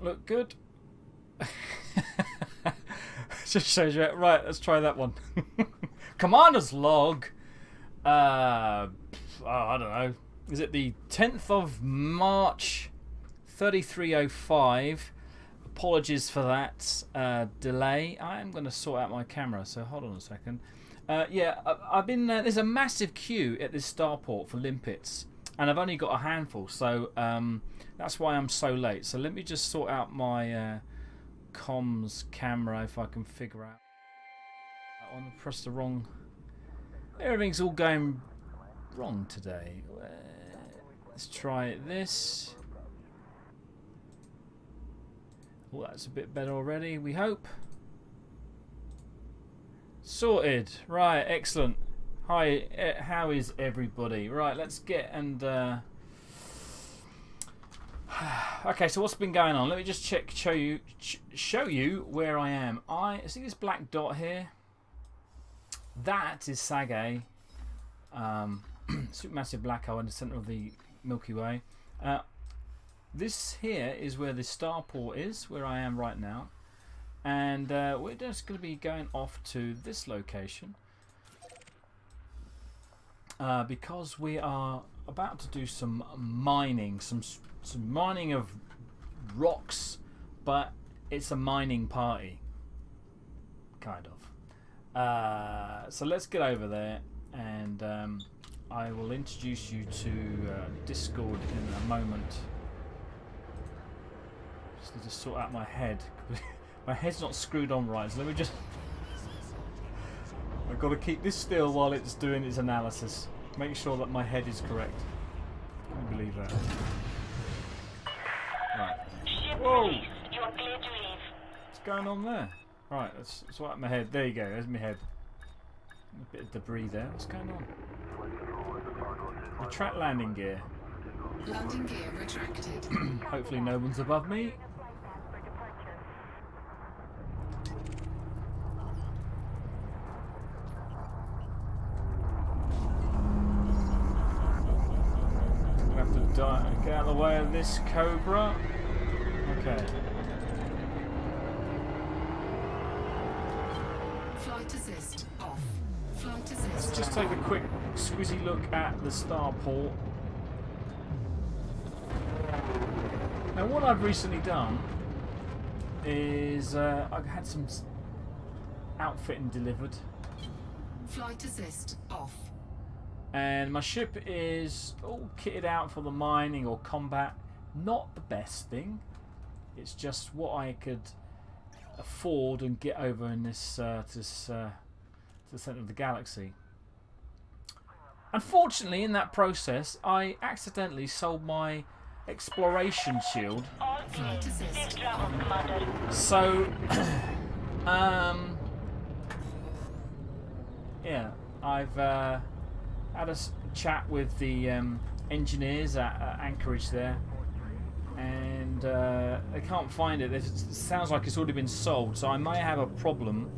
look good. Just shows you. Right, let's try that one. Commander's log. I don't know. Is it the 10th of March, 3305? Apologies for that delay. I am going to sort out my camera, so hold on a second. Yeah, I've been. There's a massive queue at this starport for limpets, and I've only got a handful, so that's why I'm so late. So let me just sort out my comms camera if I can figure out. I want to press the wrong. Everything's all going wrong today. Let's try this. Oh, that's a bit better already, we hope. Sorted. Right, excellent. Hi, how is everybody? Right, let's get and... Okay, so what's been going on? Let me just show you where I am. I see this black dot here. That is Sag A. Supermassive black hole in the centre of the Milky Way. This here is where the starport is, where I am right now. And we're just going to be going off to this location because we are about to do some mining, some mining of rocks, but it's a mining party, kind of. So let's get over there, and I will introduce you to Discord in a moment. Just need to sort out my head. My head's not screwed on right, so let me just... I've got to keep this still while it's doing its analysis. Make sure that my head is correct. Can you believe that? Right. Whoa! What's going on there? Right, let's sort out my head. There you go, there's my head. A bit of debris there. What's going on? Retract landing gear. Landing gear retracted. Hopefully no one's above me. Get out of the way of this Cobra. Okay. Flight assist off. Flight assist. Let's just take a quick squizzy look at the starport. Now, what I've recently done is I've had some outfitting delivered. Flight assist off. And my ship is all kitted out for the mining or combat. Not the best thing. It's just what I could afford and get over in this to the centre of the galaxy. Unfortunately, in that process, I accidentally sold my exploration shield. Flight assist. So, yeah, I've had a chat with the engineers at Anchorage there, and they can't find it. It sounds like it's already been sold, so I may have a problem.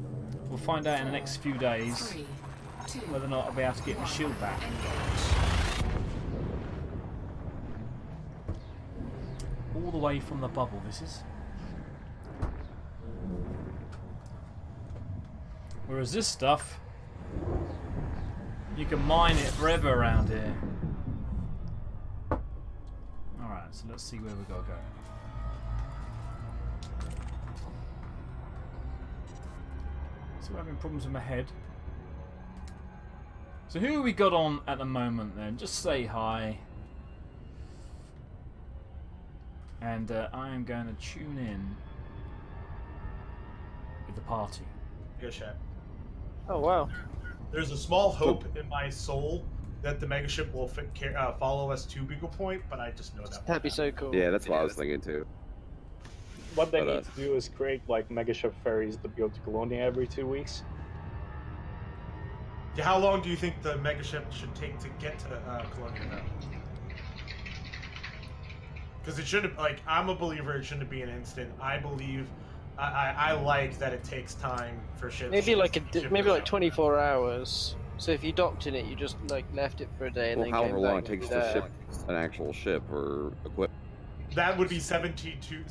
We'll find out in the next few days 3, 2, whether or not I'll be able to get my shield back. All the way from the bubble, this is. Whereas this stuff, you can mine it forever around here. Alright, so let's see where we gotta go. So we're having problems with my head. So who have we got on at the moment then? Just say hi. And I am going to tune in with the party. Good shot. Oh wow. There's a small hope in my soul that the megaship will follow us to Beagle Point, but I just know that. That'd be so cool. Yeah, that's what I was thinking too. What they But, need to do is create like megaship ferries to go to Colonia every 2 weeks. Yeah, how long do you think the megaship should take to get to Colonia now? Because it shouldn't, like, I'm a believer it shouldn't be an instant. I believe, I like that it takes time for ships. Maybe like maybe like out. 24 hours. So if you docked in it, you just like left it for a day and Well, then however came long back it takes and to be ship an actual ship or equipment. That would be 72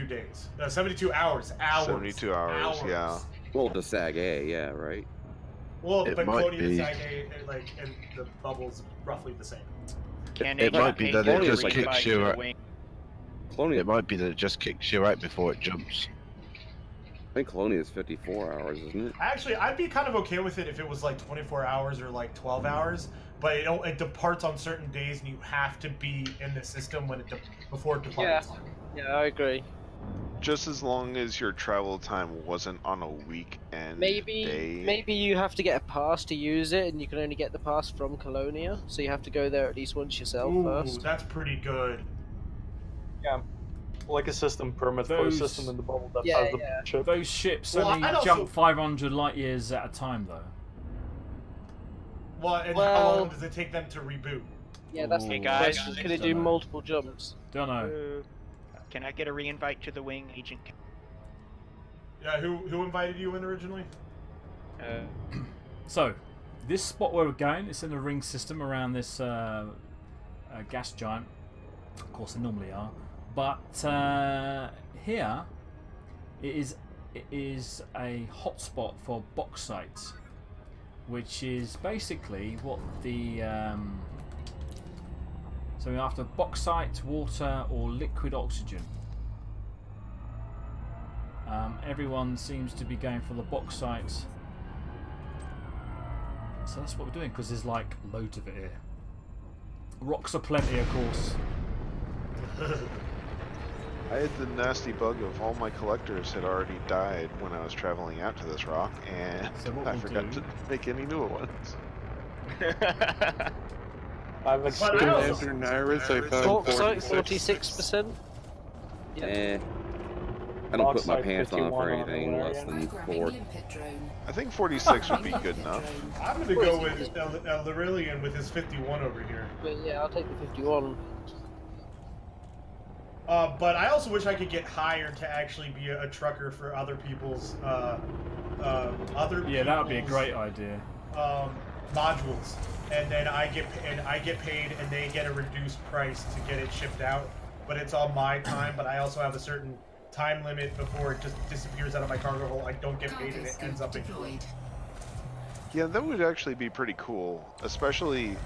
days. 72 hours. Hours. 72 hours, yeah. Well, to Sag A, yeah, right? Well, It but might Colonia be. Sag like, and the bubble's roughly the same. It might be that it just kicks you. Colonia, It might be that it just kicks you right before it jumps. I think Colonia is 54 hours, isn't it? Actually, I'd be kind of okay with it if it was like 24 hours or like 12 hours. But it departs on certain days, and you have to be in the system when before it departs. Yeah, I agree. Just as long as your travel time wasn't on a weekend day. Maybe you have to get a pass to use it, and you can only get the pass from Colonia, so you have to go there at least once yourself Ooh, first. that's pretty good. Yeah. Like a system permit for a Those- system in the bubble that Yeah, has the yeah. ship. Those ships Well, only I'd also- jump 500 light years at a time, though. Well, and how Well- long does it take them to reboot? Yeah, that's Ooh, the guys. question. Can it do Dunno. multiple jumps? Don't know. Can I get a re-invite to the wing, Agent? Yeah, who invited you in originally? So, this spot where we're going, it's in the ring system around this gas giant. Of course, they normally are. But here, it is a hotspot for bauxite, which is basically what the... so we're after bauxite, water, or liquid oxygen. Everyone seems to be going for the bauxite. So that's what we're doing, because there's like loads of it here. Rocks are plenty, of course. I had the nasty bug of all my collectors had already died when I was traveling out to this rock, and So what I we'll forgot do- to make any newer ones. I've But I also- After Nyrus, I found Bauxite 46. 46%. Eh. I don't put my Bauxite pants on 51 for on anything the less area. than Programming 4. limpet drone. I think 46 would be good Programming enough. limpet drone. I'm gonna go with Lyrillian with his 51 over here. But yeah, I'll take the 51. But I also wish I could get hired to actually be a trucker for other people's Yeah, that would be a great idea. modules, and then I get paid, and they get a reduced price to get it shipped out. But it's on my time. But I also have a certain time limit before it just disappears out of my cargo hold. I don't get paid, and it ends up in. Deployed. Yeah, that would actually be pretty cool, especially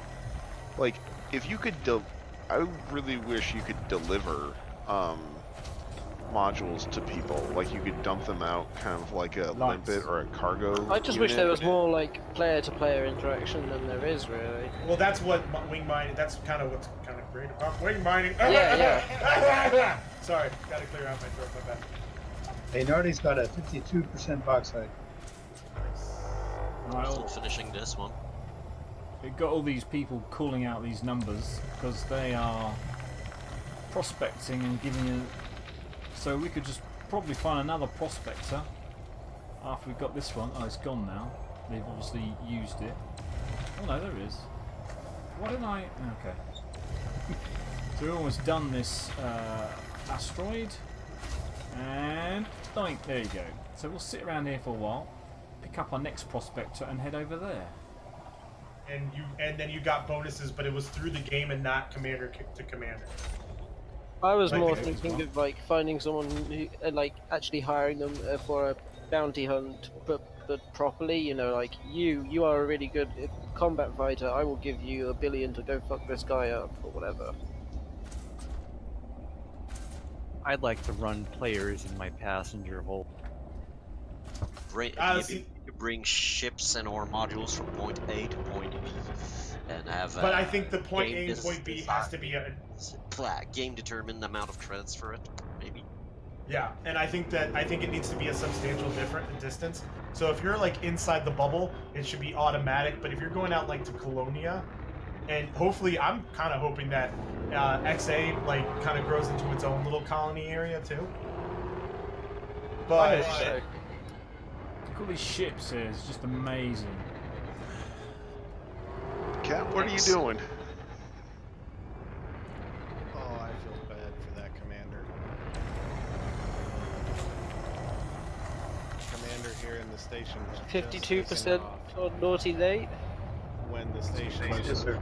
like if you could. I really wish you could deliver modules to people. Like you could dump them out, kind of like a Nice. limpet or a cargo. I just wish unit. there was more like player-to-player interaction than there is really. Well, that's what wing mining. That's kind of what's kind of great about wing mining. Yeah, Sorry, gotta clear out my throat. My bad. Hey, Nardi's got a 52% bauxite. Right, Still finishing this one. we've got all these people calling out these numbers because they are prospecting and giving you. So we could just probably find another prospector after we've got this one. Oh, it's gone now. They've obviously used it. Oh no, there it is. Why didn't I? Okay. So we've almost done this asteroid. And doink, there you go. So we'll sit around here for a while, pick up our next prospector and head over there. And then you got bonuses, but it was through the game and not commander to commander. I was I more think it was thinking of like finding someone who, like actually hiring them for a bounty hunt, but properly. You know, like you are a really good combat fighter. I will give you $1 billion to go fuck this guy up or whatever. I'd like to run players in my passenger hold. Maybe see- you could bring ships and or modules from point A to point B, and have. But I think the point game A and point B has to be a. game determined amount of credits for it, maybe. Yeah, and I think it needs to be a substantial different distance. So if you're like inside the bubble, it should be automatic. But if you're going out like to Colonia, and hopefully I'm kind of hoping that XA like kind of grows into its own little colony area too. But Look at all these ships here, it's just amazing. Cat, what are you doing? Oh, I feel bad for that commander. Commander here in the station was just 52% taken off on Naughty Nate. when the station was Yes, sir.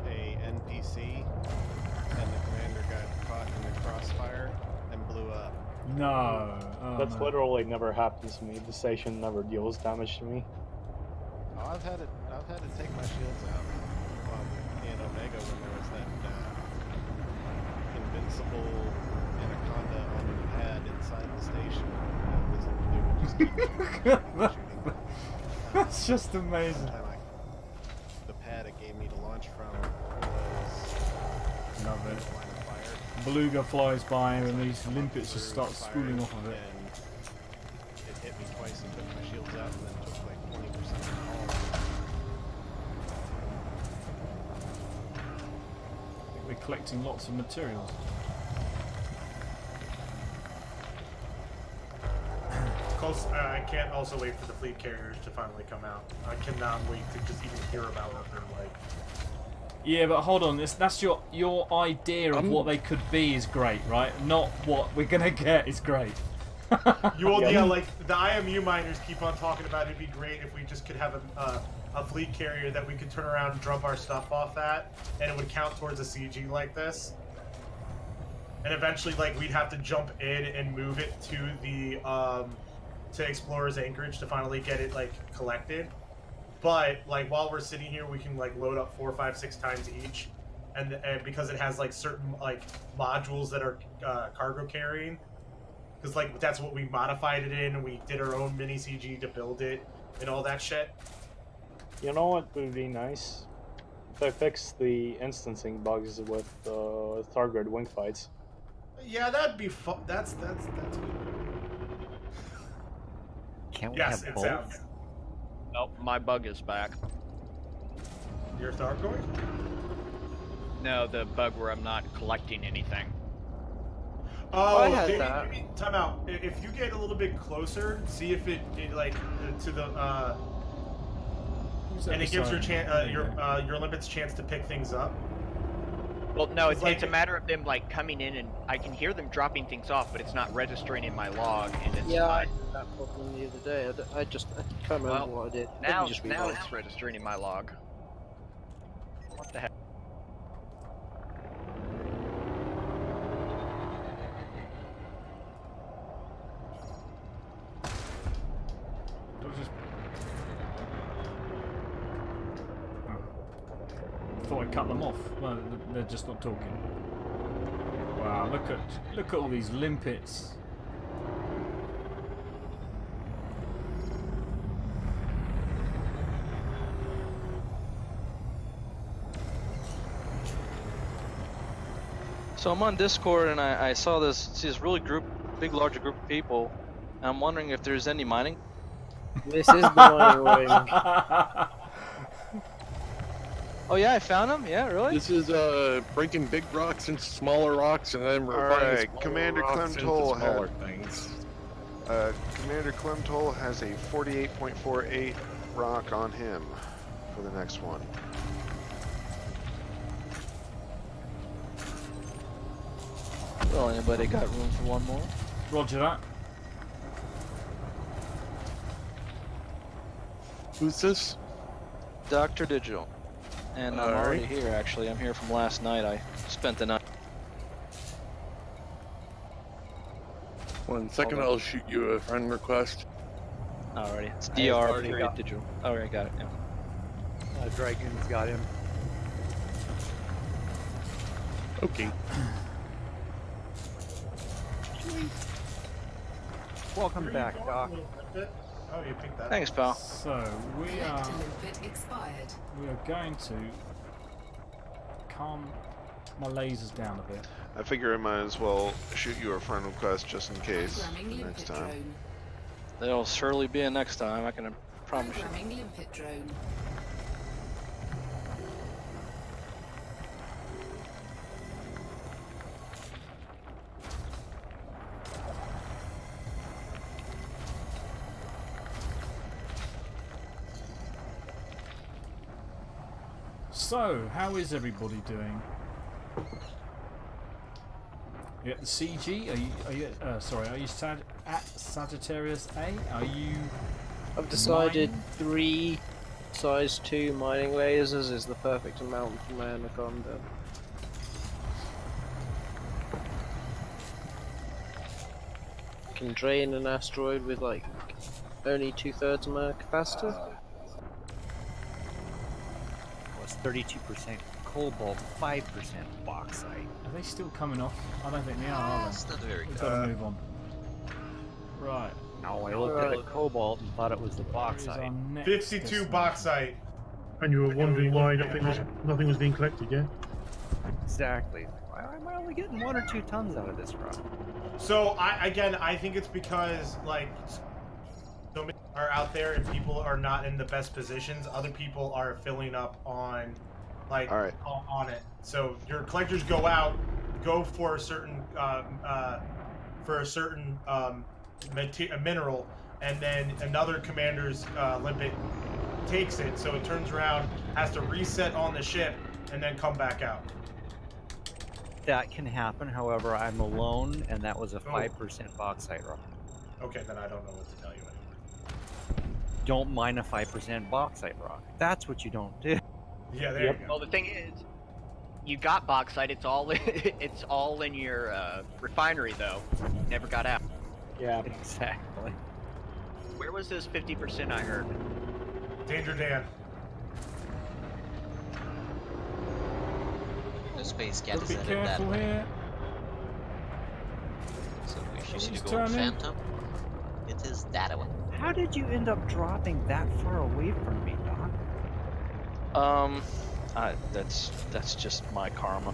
a NPC, and the commander got caught in the crossfire and blew up. No. Oh, That's no. literally never happens to me. The station never deals damage to me. Oh, I've had to take my shields out. Well, in Omega when there was that invincible Anaconda on a pad inside the station. They would just keep shooting. That's just amazing. The pad it gave me to launch from was Love it. line of fire. Beluga flies by and these limpets just start spooling off of it. And it hit me twice and took my shields out, and then took like 20% of the hull. I think we're collecting lots of materials. I can't also wait for the fleet carriers to finally come out. I cannot wait to just even hear about what they're like. Yeah, but hold on. That's your idea of what they could be is great, right? Not what we're gonna get is great. Yeah, like the IMU miners keep on talking about it'd be great if we just could have a fleet carrier that we could turn around and drop our stuff off at, and it would count towards a CG like this. And eventually, like, we'd have to jump in and move it to the to Explorer's Anchorage to finally get it like collected. But like while we're sitting here, we can like load up 4, 5, 6 times each, and because it has like certain like modules that are cargo carrying, because like that's what we modified it in, and we did our own mini CG to build it and all that shit. You know what would be nice? If I fix the instancing bugs with Stargard wing fights. Yeah, that'd be fun. That's good. Can't we Yes, have it both? sounds. Nope, my bug is back. Your Stargard? No, the bug where I'm not collecting anything. Oh, I had maybe, that. maybe time out. If you get a little bit closer, see if it like to the and it gives your your limit's chance to pick things up. Well, no, it's like a matter of them like coming in, and I can hear them dropping things off, but it's not registering in my log, and it's Yeah, I not. had that problem the other day. I can't remember what I did. Let me Now just now rewind. it's registering in my log. What the heck? I thought I cut them off. Well, they're just not talking. Wow, look at all these limpets. So I'm on Discord and I saw this really big larger group of people. And I'm wondering if there's any mining. This is the mining wing. Oh yeah, I found them. Yeah, really? This is breaking big rocks into smaller rocks, and then we're Alright, Commander Clemtoll smaller things. Commander Clemtoll has a 48.48 rock on him for the next one. Well, anybody got room for one more? Roger that. Who's this? Dr. Digital. And I'm already here, actually. I'm here from last night. I spent the night. 1 second, I'll shoot you a friend request. Alrighty. It's I've already DR got- Digital. Alright, got it. Yeah. Dragon's got him. Okay. Welcome back, Doc. Oh, you picked that. Thanks, pal. So we are going to calm my lasers down a bit. I figure I might as well shoot you a friend request just in case next time. There'll surely be a next time, I can promise you. Limpet drone. So, how is everybody doing? You at the CG? Are you at Sagittarius A? Are you? I've decided 3 size 2 mining lasers is the perfect amount for my Anaconda. Can drain an asteroid with like only 2/3 of my capacity. Was 32% cobalt, 5% bauxite. Are they still coming off? I don't think they are That's not very We've good. got to move on. Right. No, I looked at the cobalt and thought it was the Where's bauxite. our next 52 destination? bauxite. And you were wondering why nothing was being collected, yeah? Exactly. Why am I only getting 1 or 2 tons out of this rock? So I think it's because like so many are out there and people are not in the best positions. Other people are filling up on like on it. So your collectors go out, go for a certain mineral, and then another commander's limpet takes it. So it turns around, has to reset on the ship, and then come back out. That can happen, however, I'm alone, and that was a 5% bauxite rock. Okay, then I don't know what to tell you anymore. Don't mine a 5% bauxite rock. That's what you don't do. Yeah, there you go. Well, the thing is, you got bauxite. It's all it's all in your refinery, though. Never got out. Yeah, exactly. Where was this 50% I heard? Danger Dan. The space cat Gotta is be headed that careful way. here. So if you see Just to go on turn in. Phantom, it is that way. How did you end up dropping that far away from me, Doc? That's just my karma.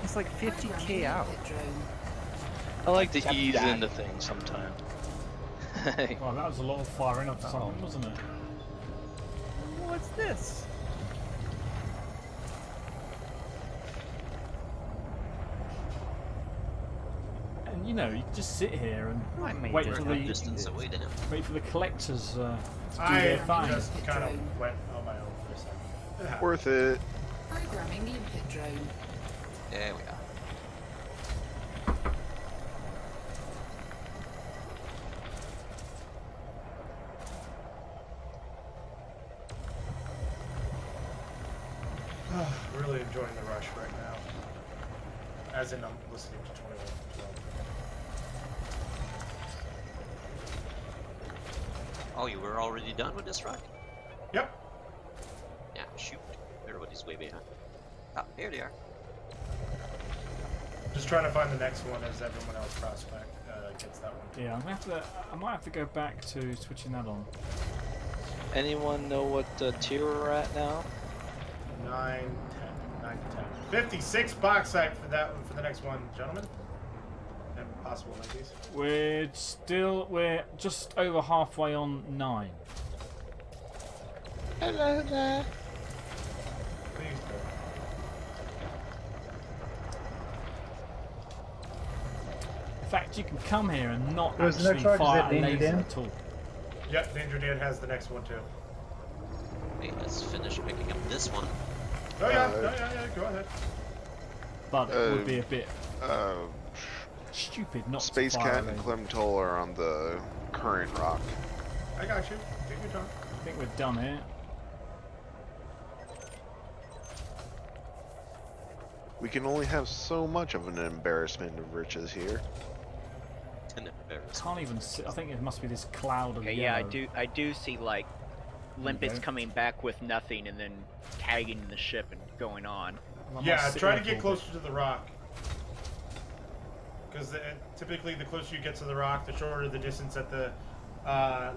It's like 50k out. I like to ease into things sometimes. Well, that was a lot of firing up something, wasn't it? What's this? And you know, you can just sit here I and made wait it for a the distance away to him. wait for the collectors to do I their thing. just kind of went on my own for a second. It happens. Worth it. Programming limpet drone. There we are. Really enjoying the rush right now. As in, I'm listening to 2112. Oh, you were already done with this rock? Yep. Yeah, shoot. Everybody's way behind. Ah, here they are. Just trying to find the next one as everyone else prospect gets that one. Yeah, I might have to go back to switching that on. Anyone know what tier we're at now? 9, 10, 9 to 10. 56 bauxite for that one for the next one, gentlemen. And possible ladies. We're just over halfway on 9. Hello there. Please do. In fact, you can come here and not Where's the actually next rock? Is fire that a Danger laser Dan? at all. Yep, Danger Dan has the next one too. Hey, let's finish picking up this one. Oh yeah, go ahead. But it would be a bit Uh, stupid not Space to fire Cat a and laser. Clemtol are on the current rock. I got you. Take your time. I think we're done here. We can only have so much of an embarrassment of riches here. An embarrassment. Can't even see. I think it must be this cloud of Okay, yellow. yeah, I do see like limpets coming back with nothing and then tagging the ship and going on. Yeah, try to get closer to the rock. Because typically the closer you get to the rock, the shorter the distance that the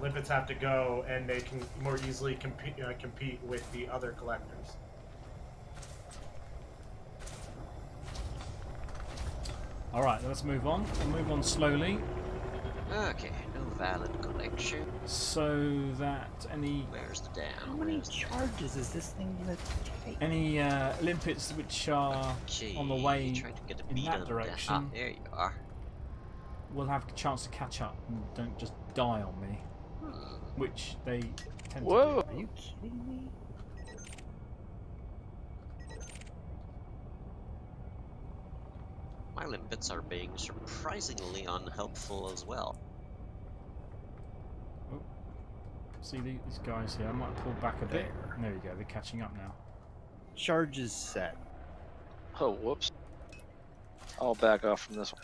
limpets have to go, and they can more easily compete with the other collectors. Alright, let's move on. We'll move on slowly. Okay, no valid collection. So that any... Where's the dam? How many charges is this thing gonna take? Any limpets which are on the way Try to get a in beat that on direction Ah, there you are. will have a chance to catch up and don't just die on me. Which they tend Whoa. to do. Are you kidding me? My limpets are being surprisingly unhelpful as well. Oh. See these guys here? I might pull back a bit. There we go, they're catching up now. Charges set. Oh, whoops. I'll back off from this one.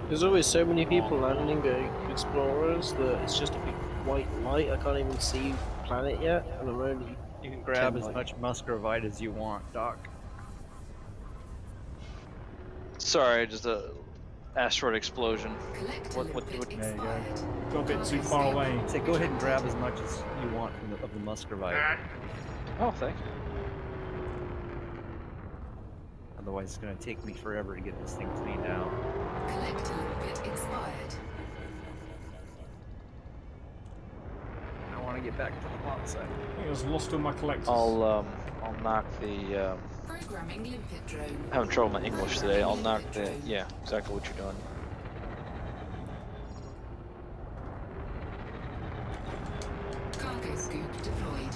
There's always so many people landing explorers that it's just a big white light. I can't even see planet yet, and I'm only. You can grab 10 as light. much muscovite as you want, Doc. Sorry, just a asteroid explosion. There you go. Got a bit too far away. Say, go ahead and grab as much as you want from of the muscovite. Oh, thank you. Otherwise, it's going to take me forever to get this thing cleaned out. I want to get back to the bauxite. I think I was lost all my collectors. I'll knock the. Programming limpet drone. Having trouble with my English today. I'll knock the. Yeah, exactly what you're doing. Cargo scoop deployed.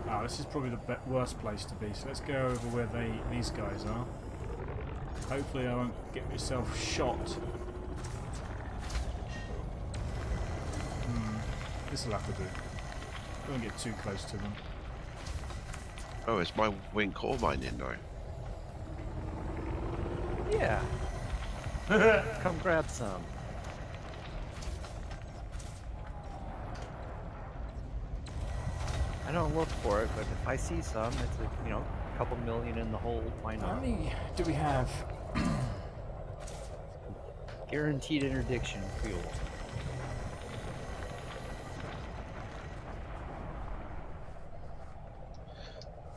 Oh, this is probably the worst place to be. So let's go over where these guys are. Hopefully I won't get myself shot. This'll have to do. Don't get too close to them. Oh, it's my wing coal mine indoor. Yeah. Come grab some. I don't look for it, but if I see some, it's a couple million in the hole. Why How not? many do we have? Guaranteed interdiction fuel.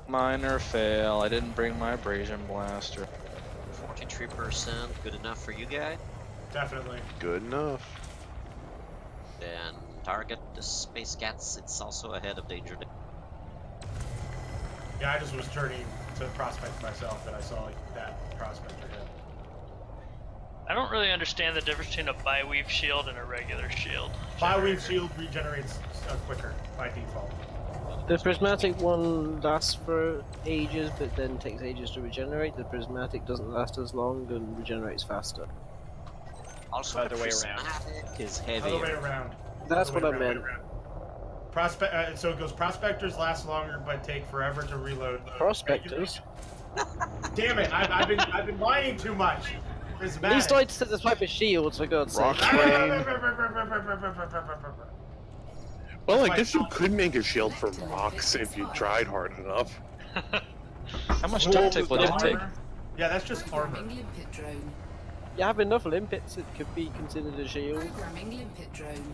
Minor fail. I didn't bring my abrasion blaster. 43%, good enough for you guys? Definitely. Good enough. Then target the Space Cats, it's also ahead of Danger Day. Yeah, I just was turning to prospect myself and I saw like that prospector hit. I don't really understand the difference between a bi-weave shield and a regular shield. Bi-weave shield regenerates quicker by default. The prismatic one lasts for ages, but then takes ages to regenerate. The prismatic doesn't last as long and regenerates faster. Also, the prismatic is heavier. Other way around. That's Other what way I meant. So it goes prospectors last longer but take forever to reload. Prospectors? Damn it! I've been lying too much. Prismatic. These lights to the type of shields, for God's sake. Well, I guess you could make a shield from rocks if you tried hard enough. How much duct tape would that take? Yeah, that's just armor. Limpet drone. You have enough limpets, it could be considered a shield. Programming limpet drone.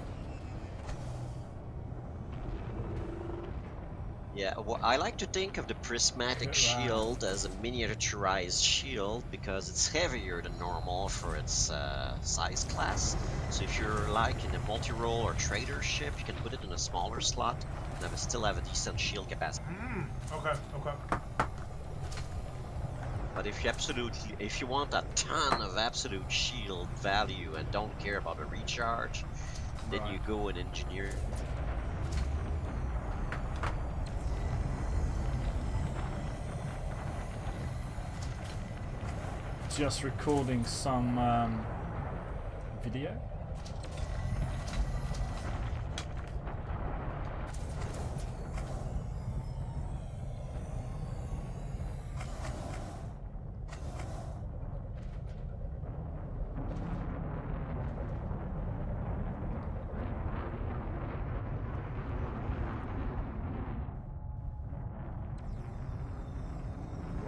Yeah, well, I like to think of the prismatic shield as a miniaturized shield because it's heavier than normal for its size class. So if you're like in a multi-role or trader ship, you can put it in a smaller slot and still have a decent shield capacity. Okay. But if you want a ton of absolute shield value and don't care about a recharge, then you go and engineer. Just recording some video.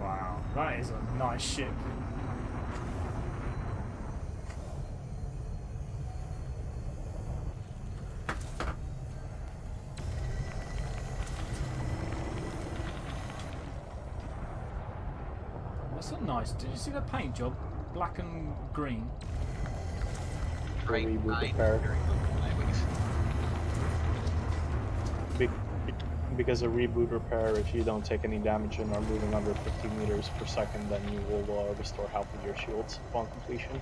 Wow, that is a nice ship. That's not nice. Did you see the paint job? Black and green. Because a reboot repair, if you don't take any damage and are moving under 50 meters per second, then you will restore half of your shields upon completion.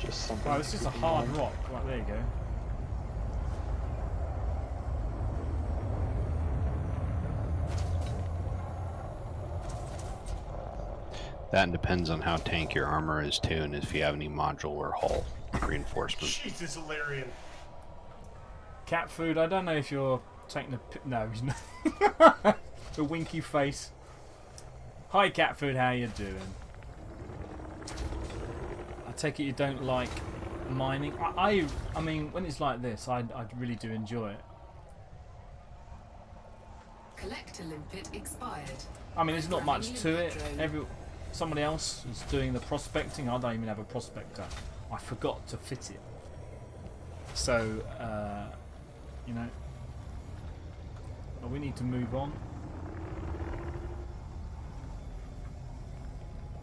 Just something. Wow, this is a hard rock. Right, there you go. That depends on how tank your armor is too, and if you have any module or hull reinforcements. Jesus, Hilarion. Cat food, I don't know if you're taking a... No, he's not. The winky face. Hi, cat food, how you doing? I take it you don't like mining. I mean, when it's like this, I really do enjoy it. Collector limpet expired. I mean, there's not much to it. Somebody else is doing the prospecting. I don't even have a prospector. I forgot to fit it. So, you know, well, we need to move on.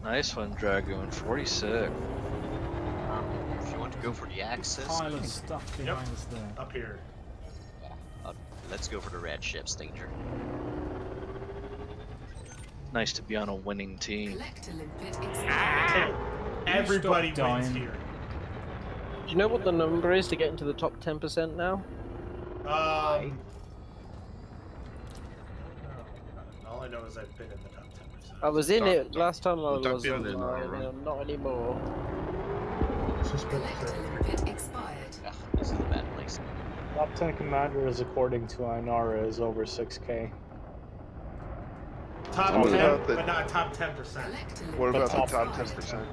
Nice one, Dragoon. 46. If you want to go for the axis, Pile of stuff behind us there. Up here. Let's go for the red ships, Danger. Nice to be on a winning team. Collector limpet expired. Everybody wins dying. here. Do you know what the number is to get into the top 10% now? All I know is I've been in the top 10%. I was in it last time I Don't was be in it, online, and not anymore. Collector limpet expired. Ugh, this is a bad place. Top 10 commanders, according to Ainara, is over 6k. Top What 10, about the- but not top 10%. What about the top top 10%?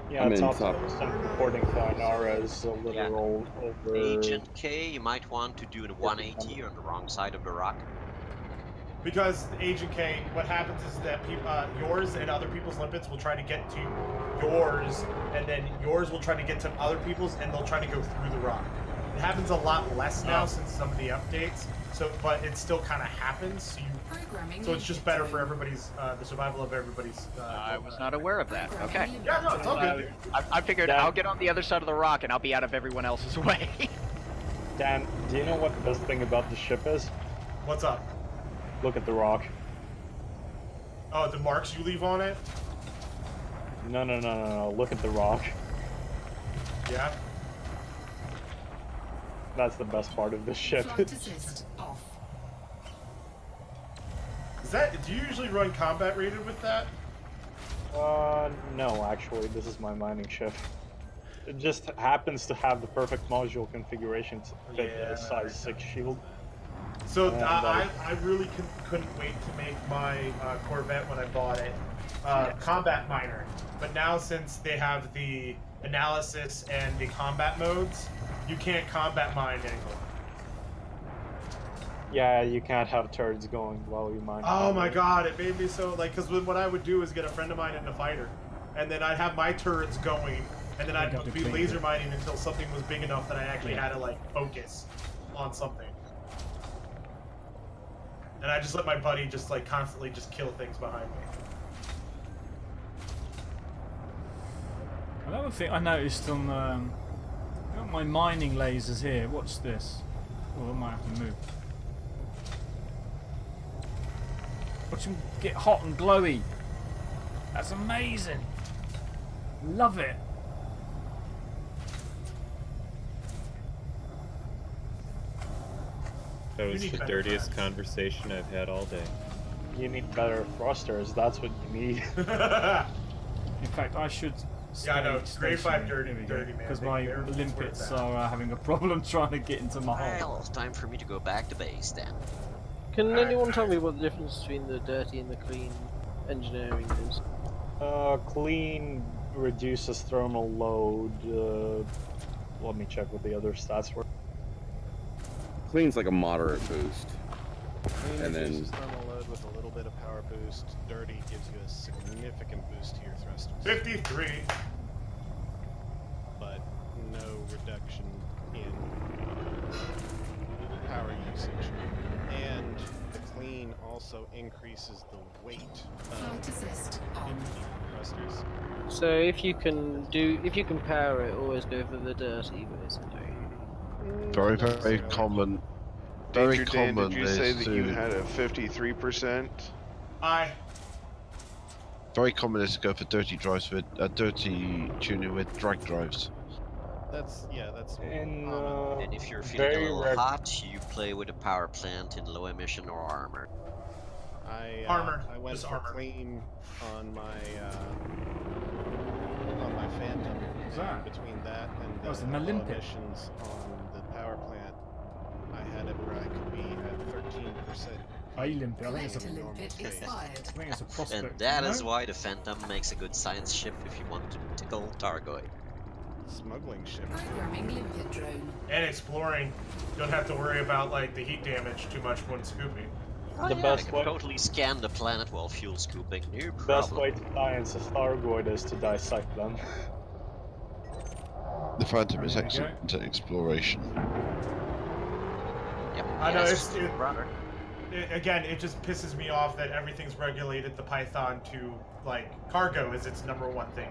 Yeah, I'm in top top. 10% according to Ainara is a little over. Agent K, you might want to do a 180 on the wrong side of the rock. Because Agent K, what happens is that yours and other people's limpets will try to get to yours, and then yours will try to get to other people's, and they'll try to go through the rock. It happens a lot less now since some of the updates. So, but it still kind of happens. So it's just better for everybody's the survival of everybody's. I was not aware of that. Okay. Yeah, no, it's all good. I figured I'll get on the other side of the rock and I'll be out of everyone else's way. Dan, do you know what the best thing about the ship is? What's up? Look at the rock. Oh, the marks you leave on it? No. Look at the rock. Yeah. That's the best part of the ship. Flight assist off. Is that? Do you usually run combat rated with that? No, actually, this is my mining ship. It just happens to have the perfect module configuration to fit a size 6 shield. So I really couldn't wait to make my Corvette when I bought it combat miner, but now since they have the analysis and the combat modes, you can't combat mine anymore. Yeah, you can't have turrets going while you mine. Oh my god, it made me so like, because what I would do is get a friend of mine in a fighter, and then I'd have my turrets going, and then I'd be laser mining until something was big enough that I actually had to like focus on something. And I just let my buddy just like constantly just kill things behind me. Another thing I noticed on my mining lasers here. Watch this. Oh, I might have to move. Watch them get hot and glowy. That's amazing. Love it. That was the dirtiest conversation I've had all day. You need better thrusters, that's what you need. In fact, I should. Yeah, I know. Grade 5 dirty, man. Because my limpets are having a problem trying to get into my hole. Well, it's time for me to go back to base then. Can anyone tell me what the difference between the dirty and the clean engineering is? Clean reduces thermal load. Let me check what the other stats were. Clean's like a moderate boost. Clean And then reduces thermal load with a little bit of power boost. Dirty gives you a significant boost to your thrusters. 53. But no reduction in power usage. And the clean also increases the weight Flight assist on. thrusters. So if you can power it, always go for the dirty, basically. Very, very common. Very Danger Dan, common did you is say that you to- had a 53%? Aye. Very common is to go for dirty drives with dirty tuner with drag drives. That's And And if you're feeling a little hot, you play with a power plant in low emission or armor. I went Just for armor. clean on my Phantom. What's that? Between that and Oh, it's the my low limpet. emissions on the power plant, I had it where I could be at 13%. I limpet. I think it's a Limpet expired. I think it's a prospect. And that no? is why the Phantom makes a good science ship if you want to tickle Targoid. Smuggling ship. Programming limpet drone. And exploring. Don't have to worry about like the heat damage too much when scooping. Oh, The yeah, best I can way- totally scan the planet while fuel scooping. No Best problem. way to science a Stargoid is to dissect them. The Phantom is There you excellent at exploration. Yep. I know, yes, it's- Again, it just pisses me off that everything's regulated the Python to like cargo is its #1 thing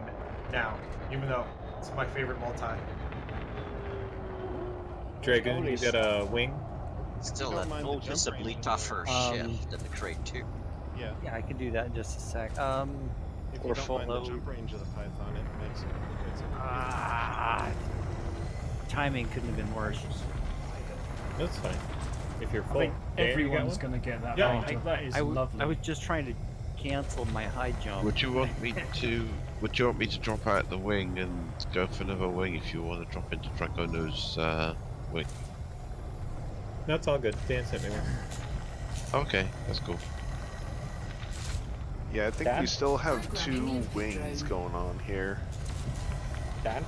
now, even though it's my favorite multi. Dragoon, you got a wing? Still Don't a mind the jump noticeably range. tougher ship than the Krait 2. Yeah. Yeah, I can do that in just a sec. If you Or don't full mind the load. jump range of the Python, it makes it. Timing couldn't have been worse. That's fine. If you're I full. think Dan, you got everyone's one? going to get that. Yeah, Major. That is I lovely. was just trying to cancel my high jump. Would you want me to? Would you want me to drop out the wing and go for another wing if you want to drop into Dragono's wing? That's all good. Dan sent me one. Okay, that's cool. Yeah, I think Dan? we still have 2 wings going on here. Dan,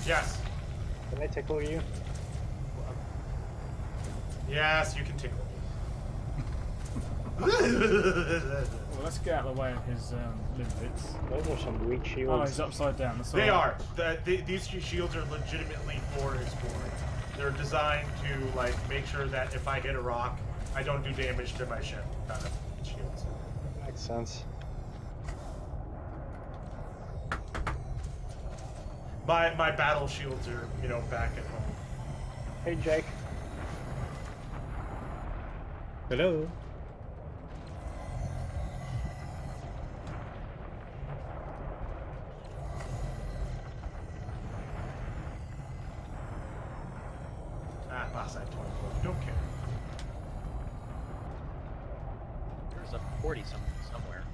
Yes. can I tickle you? Yes, you can tickle me. Well, let's get out of the way of his limpets. Those are some weak Oh, shields. he's upside down. That's They all right. are. These shields are legitimately for exploring. They're designed to like make sure that if I hit a rock, I don't do damage to my ship. Kind of shields. Makes sense. My battle shields are back at home. Hey, Jake. Hello. Boss at 24. Don't care. There's a 40 somewhere.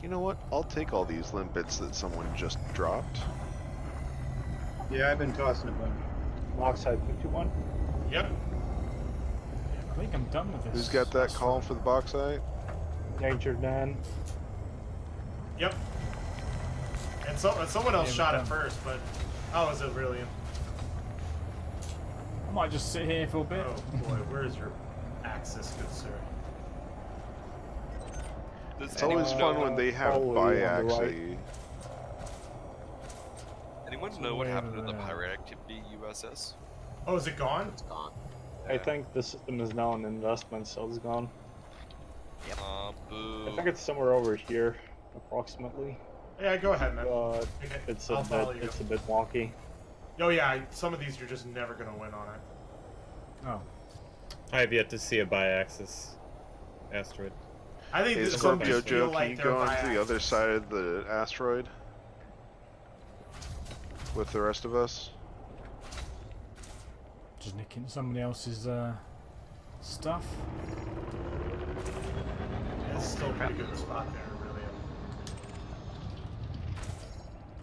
You know what? I'll take all these limpets that someone just dropped. Yeah, I've been tossing a bunch. Moxide 51. Yep. I think I'm done with this. Who's got that call for the bauxite? Danger Dan. Yep. And someone else Yeah, shot we're it done. first, but how was it really? I might just sit here for a bit. Oh boy, where is your axis, good sir? It's always fun when they have Probably on the right. biaxy. Anyone know what happened to the pirate activity USS? Oh, is it gone? It's gone. I think the system is now an investment, so it's gone. Yep. Boo. I think it's somewhere over here, approximately. Yeah, go ahead, man. But Okay, it's I'll follow you. it's a bit wonky. Oh yeah, some of these you're just never gonna win on it. Oh. I have yet to see a bi-axis asteroid. I think Hey, that some Scorpio just feel Joe, can like you they're go onto the bi-axis. other side of the asteroid? With the rest of us? Just nicking somebody else's stuff. Yeah, it's still a pretty good spot there, really.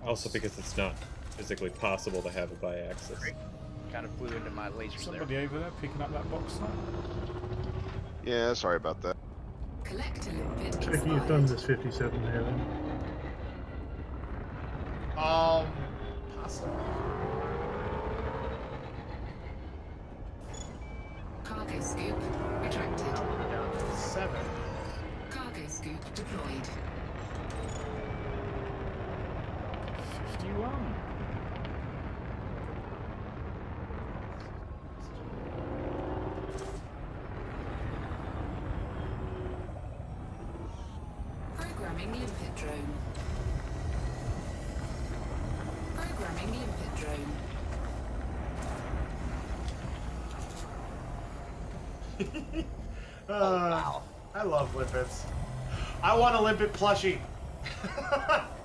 Also because it's not physically possible to have a bi-axis. Kind of flew into my lasers Somebody over there picking up that box now. Yeah, sorry about that. Collect a limpet Checking you've done this 57 here then. Possible. Cargo scoop retracted. Down to 7. Cargo scoop deployed. 51. Programming limpet drone. Programming limpet drone. Wow. I love limpets. I want a limpet plushie.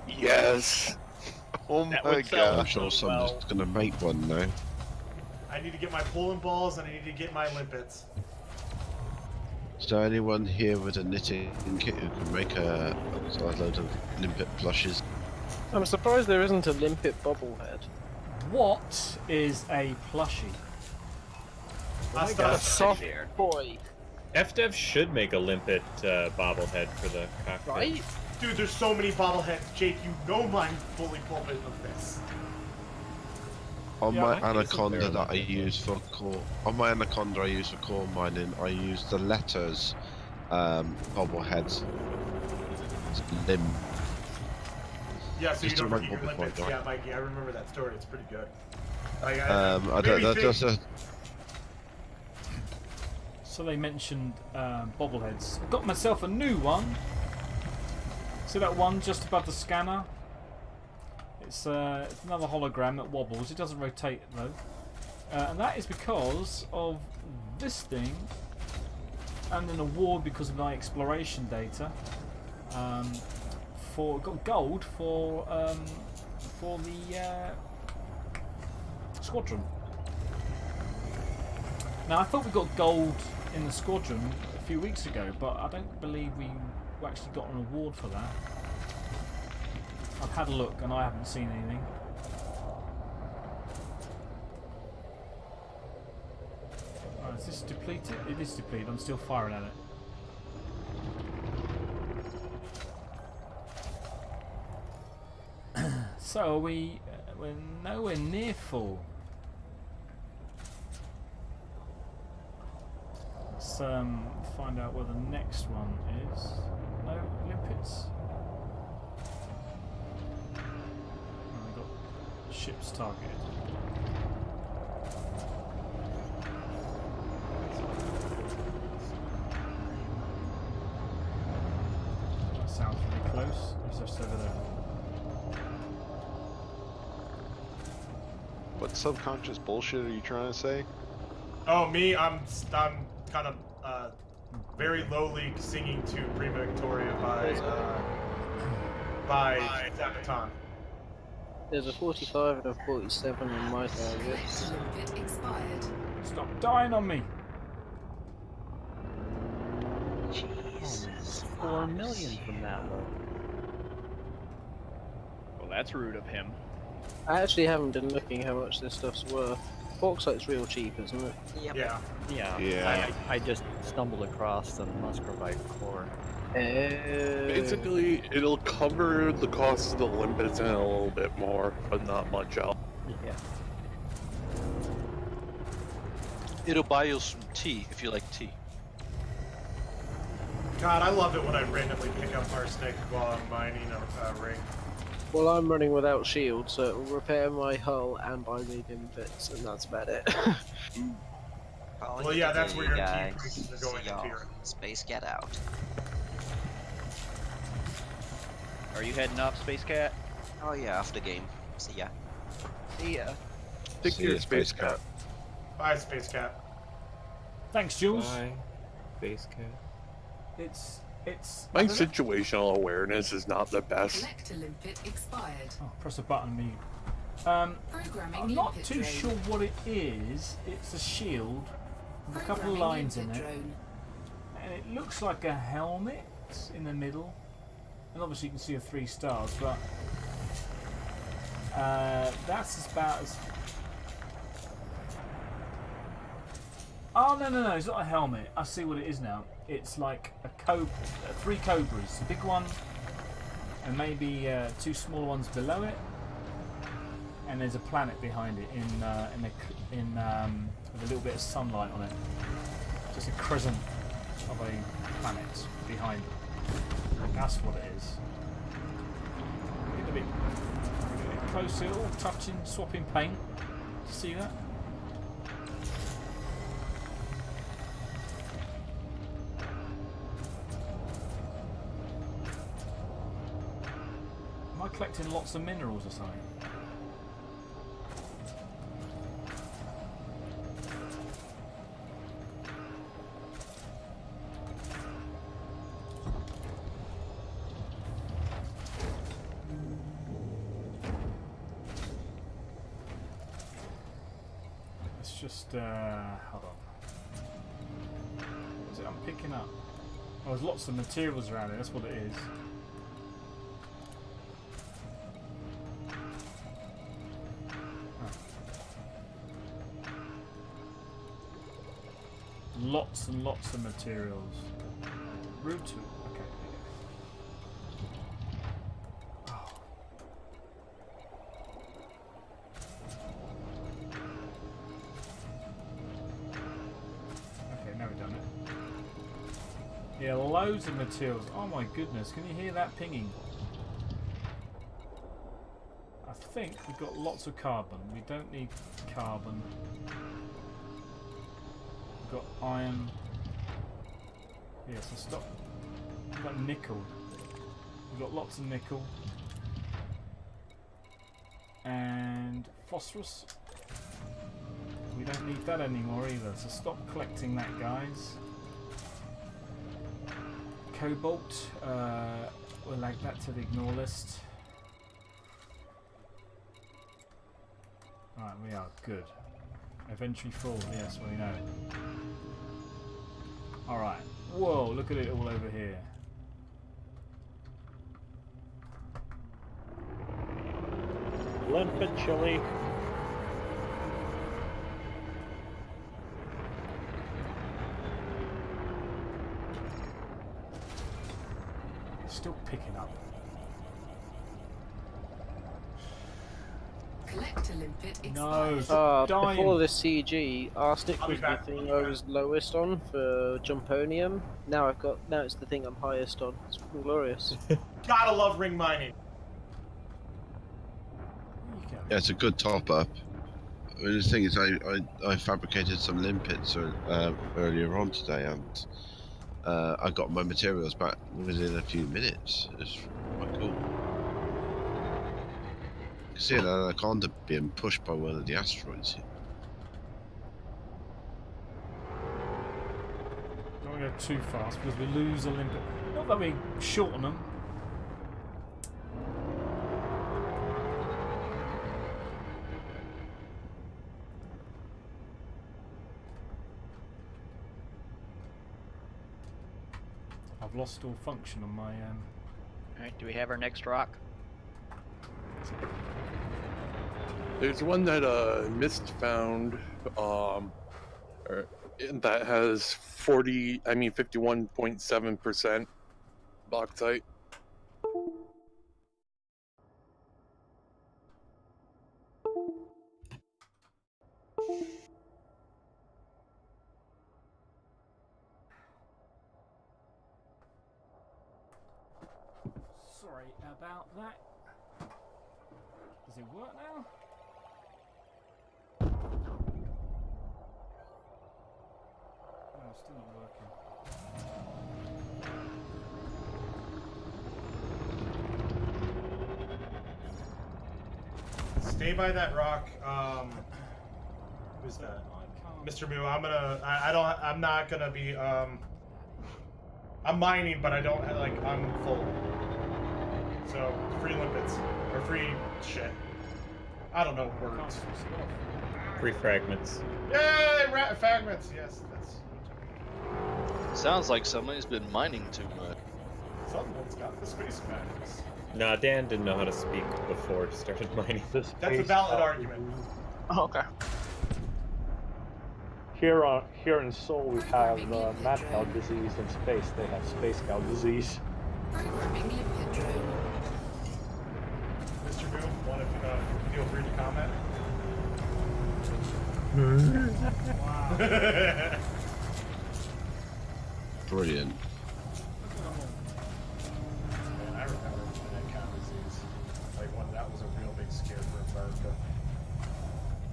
Yes. Oh That my would sell god. I'm sure someone's gonna make one now. I need to get my pulling balls and I need to get my limpets. Is there anyone here with a knitting kit who can make a load of limpet plushes? I'm surprised there isn't a limpet bobblehead. What is a plushie? I A soft boy. FDev should make a limpet bobblehead for the cockpit. Right? Dude, there's so many bobbleheads. Jake, you know my fully pulpit of this. On Yeah, my I think it's a anaconda fair that I use for core, on my anaconda I use for core mining, I use the letters bobbleheads. Limb. Yeah, so you Just to don't remind keep your people limpets. point, Yeah, Mikey, I remember that story. It's pretty good. Like, I don't know. Just a So they mentioned bobbleheads. I got myself a new one. See that one just above the scanner? It's another hologram that wobbles. It doesn't rotate though, and that is because of this thing, and an award because of my exploration data. Got gold for the squadron. Now I thought we got gold in the squadron a few weeks ago, but I don't believe we actually got an award for that. I've had a look and I haven't seen anything. Oh, is this depleted? It is depleted. I'm still firing at it. So we're nowhere near full. Let's find out where the next one is. No limpets. Oh, we got ships targeted. That sounds really close. It's just over there. What subconscious bullshit are you trying to say? Oh, me? I'm kind of very lowly singing to Prima Victoria by Zapaton. There's a 45 and a 47 on my target. Limpet expired. Stop dying on me! Jesus, 4 million from that one. Well, that's rude of him. I actually haven't been looking how much this stuff's worth. Bauxite's real cheap, isn't it? Yep. Yeah. Yeah. I just stumbled across the muscovite core. Basically, it'll cover the cost of the limpets and a little bit more, but not much else. Yeah. It'll buy you some tea if you like tea. God, I love it when I randomly pick up arsenic while I'm mining a ring. Well, I'm running without shield, so it will repair my hull and buy me limpets, and that's about it. Well, yeah, that's where your key pieces are going into your... Space Cat out. Are you heading up, Space Cat? Oh yeah, off the game. See ya. See ya. Take care, Space Cat. Bye, Space Cat. Thanks, Jules. Bye, Space Cat. It's My situational awareness is not the best. Collector limpet expired. Oh, press a button, me. Programming I'm not limpet too drone. sure what it is. It's a shield with a couple of Programming lines in limpet it, drone. and it looks like a helmet in the middle. And obviously you can see the 3 stars, but that's about as... Oh, no, it's not a helmet. I see what it is now. It's like a 3 cobras. A big one, and maybe 2 smaller ones below it. And there's a planet behind it with a little bit of sunlight on it. Just a crescent of a planet behind it. That's what it is. Get a bit closer, all touching, swapping paint. See that? Am I collecting lots of minerals or something? let's just hold on. What is it I'm picking up? Oh, there's lots of materials around here. That's what it is. Lots and lots of materials. Route 2. Okay. Oh. Okay, now we've done it. Yeah, loads of materials. Oh my goodness, can you hear that pinging? I think we've got lots of carbon. We don't need carbon. We've got iron. Yeah, so stop. We've got nickel. We've got lots of nickel. And phosphorus. We don't need that anymore either, so stop collecting that, guys. Cobalt. We'll add that to the ignore list. Right, we are good. Inventory full, yes, we know. Alright. Whoa, look at it all over here. Limpet chili. Still picking up. Collect a limpet No, expired. dying. Before the CG, arsenic I'll be was the back. thing I was lowest on for jumponium. Now it's the thing I'm highest on. It's glorious. Gotta love ring mining. Yeah, it's a good top up. I mean, the thing is, I fabricated some limpets earlier on today, and I got my materials back within a few minutes. It's quite cool. You can see an anaconda being pushed by one of the asteroids. Don't go too fast because we lose a limpet. Not that we shorten them. I've lost all function on my Alright, do we have our next rock? There's one that Mist found, that has 51.7% bauxite. Sorry about that. Does it work now? No, it's still not working. Stay by that rock. Who's that? Mr. Moo, I'm not gonna be, I'm mining, but I don't, I'm full. So, free limpets. Or free shit. I don't know words. Free fragments. Yay! Fragments! Yes, that's... Sounds like somebody's been mining too much. Someone's got the space madness. Nah, Dan didn't know how to speak before he started mining. That's a valid argument. Oh, okay. Here in Seoul we have mad cow disease. In space they have space cow disease. Programming limpet drone. Mr. Moo, want to feel free to comment? Wow. Brilliant. Man, I remember mad cow disease. That was a real big scare for America.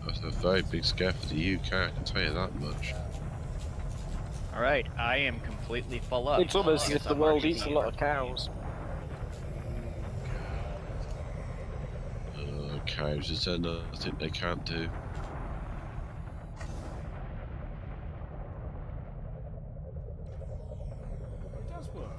That's a very big scare for the UK, I can tell you that much. Alright, I am completely full up. It's almost I as guess if the I'm world marching eats a in. lot of cows. Cows, is there nothing they can't do? It does work.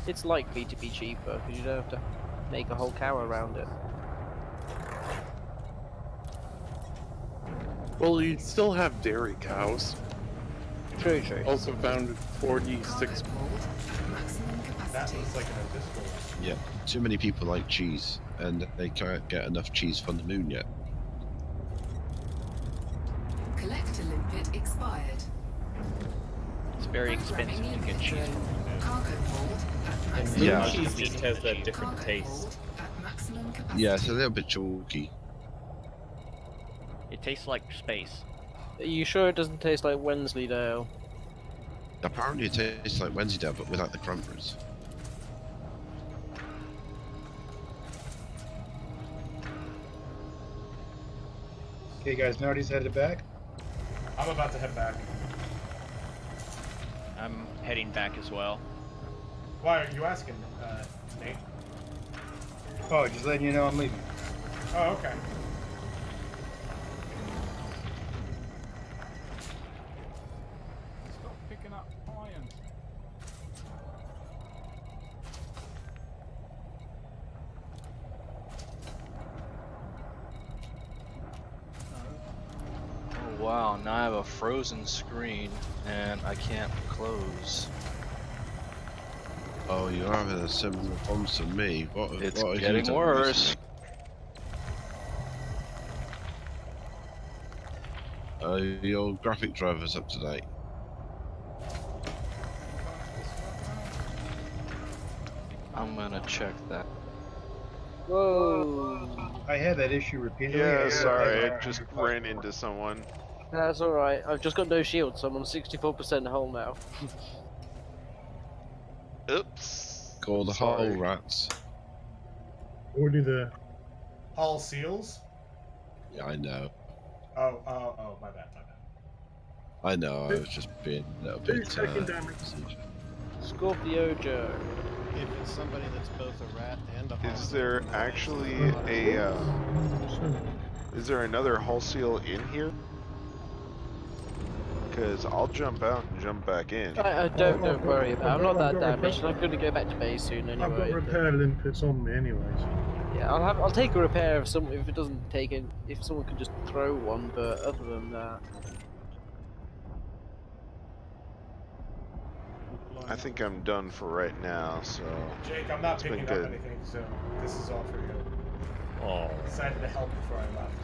It's likely to be cheaper because you don't have to make a whole cow around it. Well, you still have dairy cows. True, true. Also found 46. That was like an additional. Yeah, too many people like cheese, and they can't get enough cheese from the moon yet. Collector limpet expired. It's very expensive to get cheese. Cargo hold at And maximum. moon Yeah. cheese just has that different Cargo taste. hold at maximum capacity. Yeah, it's a little bit chalky. It tastes like space. Are you sure it doesn't taste like Wensleydale? Apparently it tastes like Wensleydale, but without the cranberries. Okay, guys, Nardy's headed back. I'm about to head back. I'm heading back as well. Why are you asking, Nate? Oh, just letting you know I'm leaving. Oh, okay. Stop picking up iron. Oh wow, now I have a frozen screen and I can't close. Oh, you're having a similar problem to me. It's what have you getting done worse. recently? Your graphic driver's up to date. I'm gonna check that. Whoa! I had that issue repeatedly. Yeah, sorry, I just ran into someone. That's alright. I've just got no shield, so I'm on 64% hull now. Oops. Call the Sorry. hole rats. Already there. Hull seals? Yeah, I know. Oh, my bad. I know, I was just being a little bit. Taking damage. Scorpio Joe. If it's somebody that's both a rat and a Is there actually a, is there another hull seal in here? Because I'll jump out and jump back in. Don't worry about it. I'm not that damaged. I'm going to go back to base soon I've got anyway. repair limpets on me anyways. Yeah, I'll take a repair if it doesn't take it, if someone can just throw one, but other than that. I think I'm done for right now, so. Jake, I'm not it's been picking good. up anything, so this is all for you. Oh. Decided to help before I left.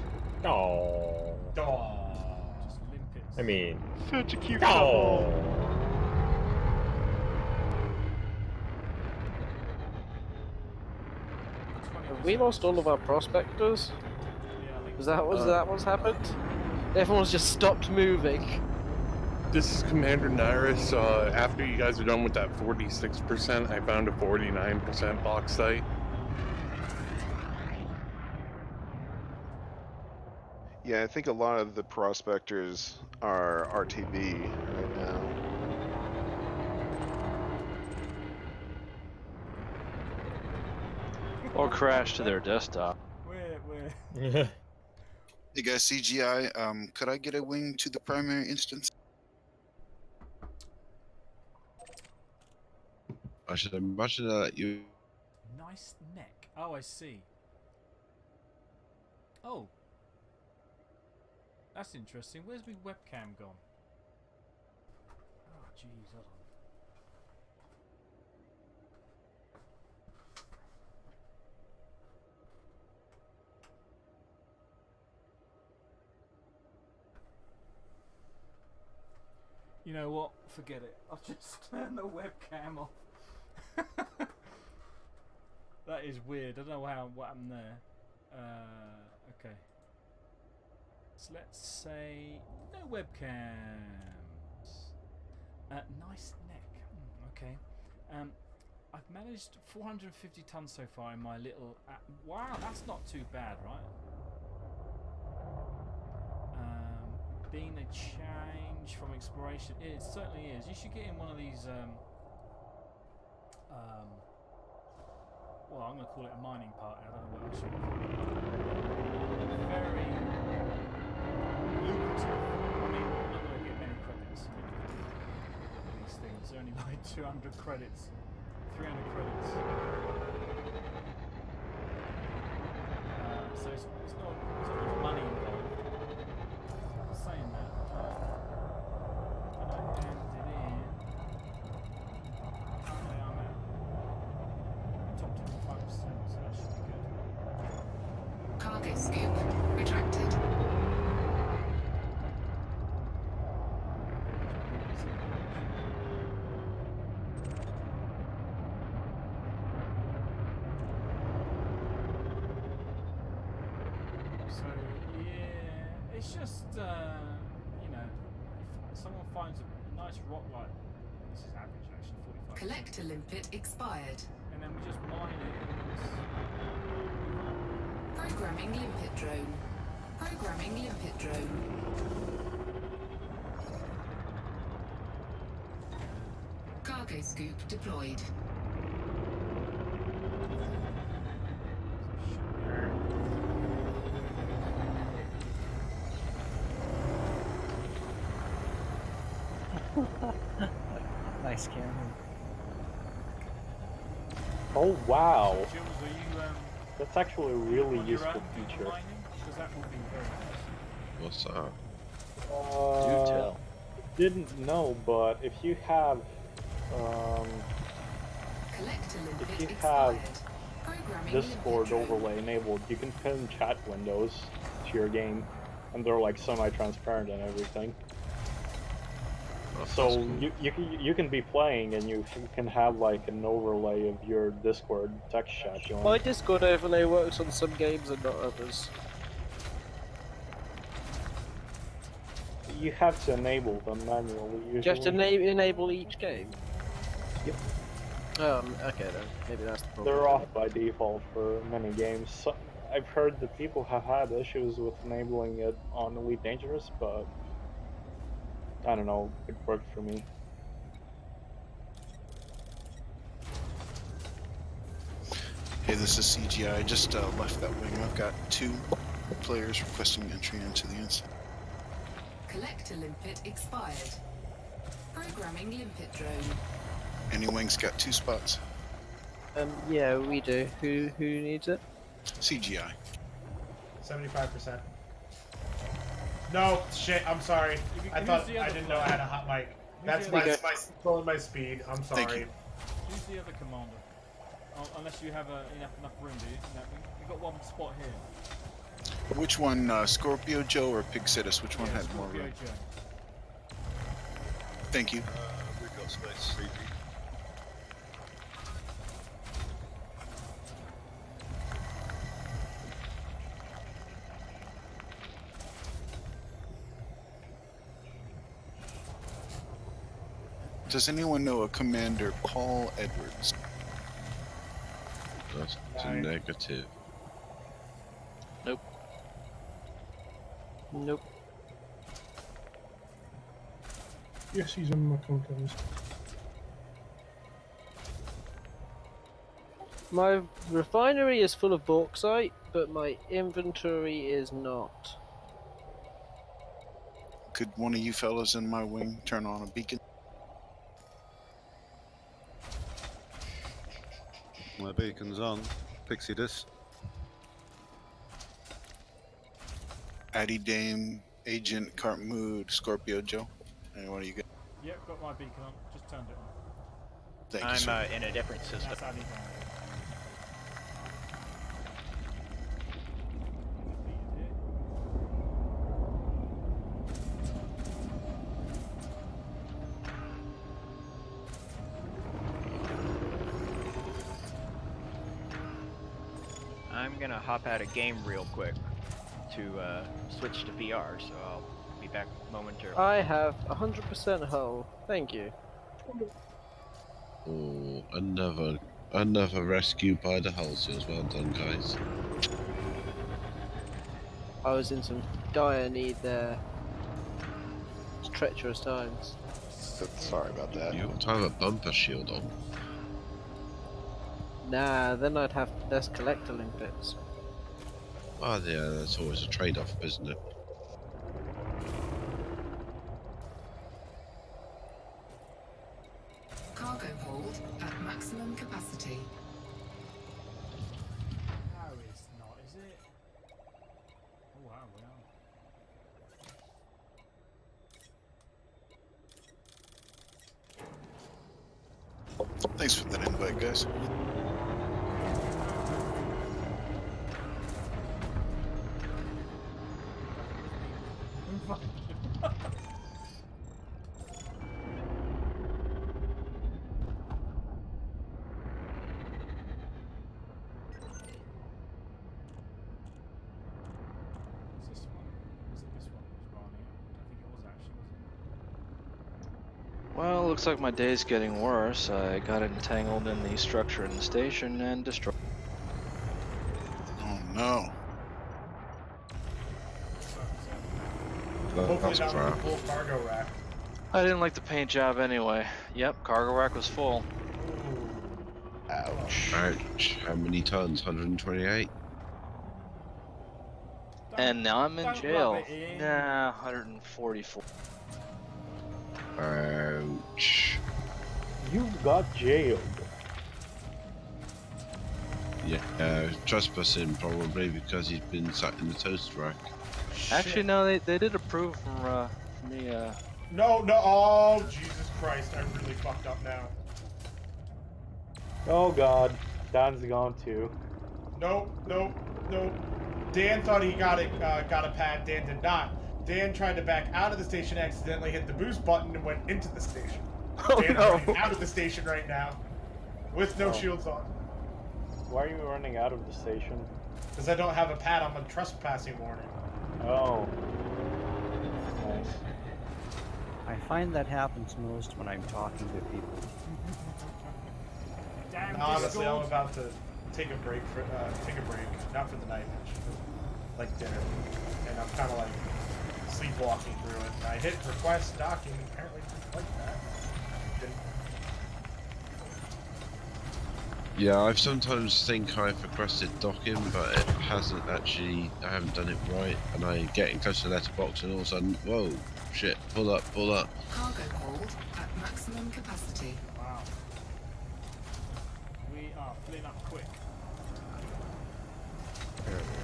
Oh. Aww. Just limpets. I mean. Such a cute Oh. Have we lost all of our prospectors? Yeah, I think Is that what's happened? Everyone's just stopped moving. This is Commander Nyrus. After you guys are done with that 46%, I found a 49% bauxite. Yeah, I think a lot of the prospectors are RTB right now. Or crash to their desktop. Where? Hey guys, CGI, could I get a wing to the primary instance? I should imagine that you. Nice neck. Oh, I see. Oh. That's interesting. Where's my webcam gone? Oh, jeez, hold on. You know what? Forget it. I'll just turn the webcam off. That is weird. I don't know what happened there. Okay. So let's say no webcams. Nice neck. Okay. I've managed 450 tons so far in my little. Wow, that's not too bad, right? Being a change from exploration, it certainly is. You should get in one of these. Well, I'm going to call it a mining party. I don't know what else you call it. Very lucrative. I mean, I'm not going to get many credits. These things are only like 200 credits 300 credits. So it's not much money involved. Saying that, when I handed in, currently I'm at top 25%, so that should be good. Cargo scoop retracted. So yeah, it's just you know, if someone finds a nice rock like this is average actually 45. Collector limpet expired. And then we just mine it. Programming limpet drone. Programming limpet drone. Cargo scoop deployed. Nice camera. Oh wow, Jules, are you that's actually a really on your useful own feature. mining? Because that would be very nice. What's that? Do tell. Didn't know, but if you have, Collector limpet if you expired. have Programming Discord limpet drone. overlay enabled, you can pin chat windows to your game, and they're like semi-transparent and everything. So you can be playing and you can have like an overlay of your Discord text chat going. My Discord overlay works on some games and not others. You have to enable them manually usually. You have to enable each game? Yep. Okay then. Maybe that's the problem. They're off by default for many games. So, I've heard that people have had issues with enabling it on Elite Dangerous, but I don't know, it worked for me. Hey, this is CGI. I just left that wing. I've got 2 players requesting entry into the incident. Collector limpet expired. Programming limpet drone. Any wing's got 2 spots. Yeah, we do. Who needs it? CGI. 75%. No, shit, I'm sorry. I thought I didn't know I had a hot mic. That's my controlling my speed. I'm sorry. Thank you. Who's the other commander? Oh, unless you have enough room, do you? No, we've got one spot here. Which one, Scorpio Joe or Pixidus? Which one had more Scorpio room? Joe. Thank you. We've got space, CG. Does anyone know a Commander Paul Edwards? That's a negative. Nope. Nope. Yes, he's on my content list. My refinery is full of bauxite, but my inventory is not. Could one of you fellas in my wing turn on a beacon? My beacon's on. Pixidus. Addy Dame, Agent Krait Mrk2, Scorpio Joe. Anyone of you guys? Yep, got my beacon on. Just turned it on. Thank you, I'm sir. in a different system. That's Addy Dame. I'm gonna hop out of game real quick to switch to VR, so I'll be back momentarily. I have 100% hull. Thank you. Oh, another rescue by the hull seals. Well done, guys. I was in some dire need there. It's treacherous times. Sorry about that. You ought to have a bumper shield on. Nah, then I'd have less collector limpets. Oh, yeah, that's always a trade-off, isn't it? Cargo hold at maximum maximum capacity. No, it's not, is it? Oh wow, we are. Thanks for that invite, guys. Is this one? Is it this one that was running? I don't think it was actually, was it? Well, looks like my day's getting worse. I got entangled in the structure in the station and destroyed. Oh no. Hopefully not with the full cargo rack. I didn't like the paint job anyway. Yep, cargo rack was full. Ouch. Ouch. How many tons? 128? And now I'm in don't jail. rub it in. Nah, 144. Ouch. You got jailed. Yeah, trespassing probably because he's been sat in the toast rack. Actually, no, they did approve from me. No, no, oh, Jesus Christ, I really fucked up now. Oh god, Dan's gone too. Nope, nope, nope. Dan thought he got a pad, Dan did not. Dan tried to back out of the station, accidentally hit the boost button and went into the station. Oh, Dan's no. running out of the station right now, with no shields on. Why are you running out of the station? Because I don't have a pad, I'm on trespassing warning. Oh. Nice. I find that happens most when I'm talking to people. Damn, Honestly, I'm Discord. about to take a break not for the night, like dinner, and I'm kind of like sleepwalking through it. And I hit request docking, and apparently didn't like that. Didn't. Yeah, I've sometimes think I've requested docking, but it hasn't actually. I haven't done it right, and I get in close to the letterbox, and all of a sudden, whoa, shit, pull up, pull up. Cargo hold at maximum capacity. Wow. We are filling up quick.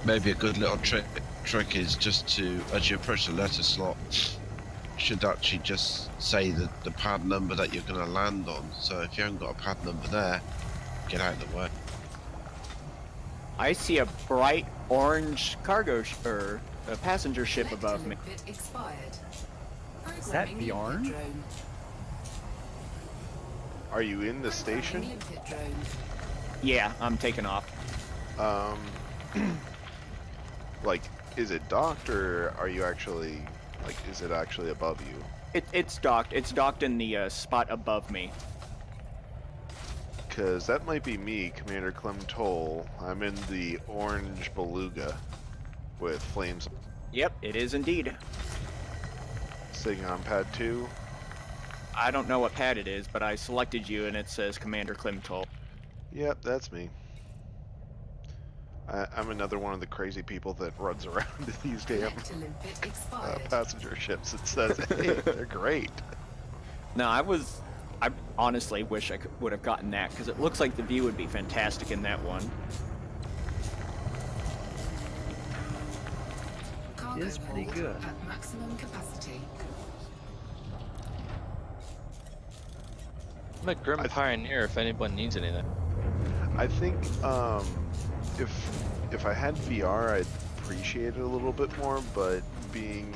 Maybe a good little trick is just to, as you approach the letter slot, should actually just say the pad number that you're going to land on. So if you haven't got a pad number there, get out of the way. I see a bright orange cargo or a passenger ship above me. Is that Bjorn? Are you in the station? Yeah, I'm taking off. Like, is it docked or are you actually, like, is it actually above you? It's docked. It's docked in the spot above me. Because that might be me, Commander Clem Toll. I'm in the orange beluga with flames. Yep, it is indeed. Sitting on pad 2. I don't know what pad it is, but I selected you and it says Commander Clem Toll. Yep, that's me. I'm another one of the crazy people that runs around these damn passenger ships and says, hey, they're great. No, I honestly wish I would have gotten that, because it looks like the view would be fantastic in that one. Cargo Is pretty hold good. at maximum capacity. I'm a Grim Pioneer if anyone needs anything. I think if I had VR, I'd appreciate it a little bit more, but being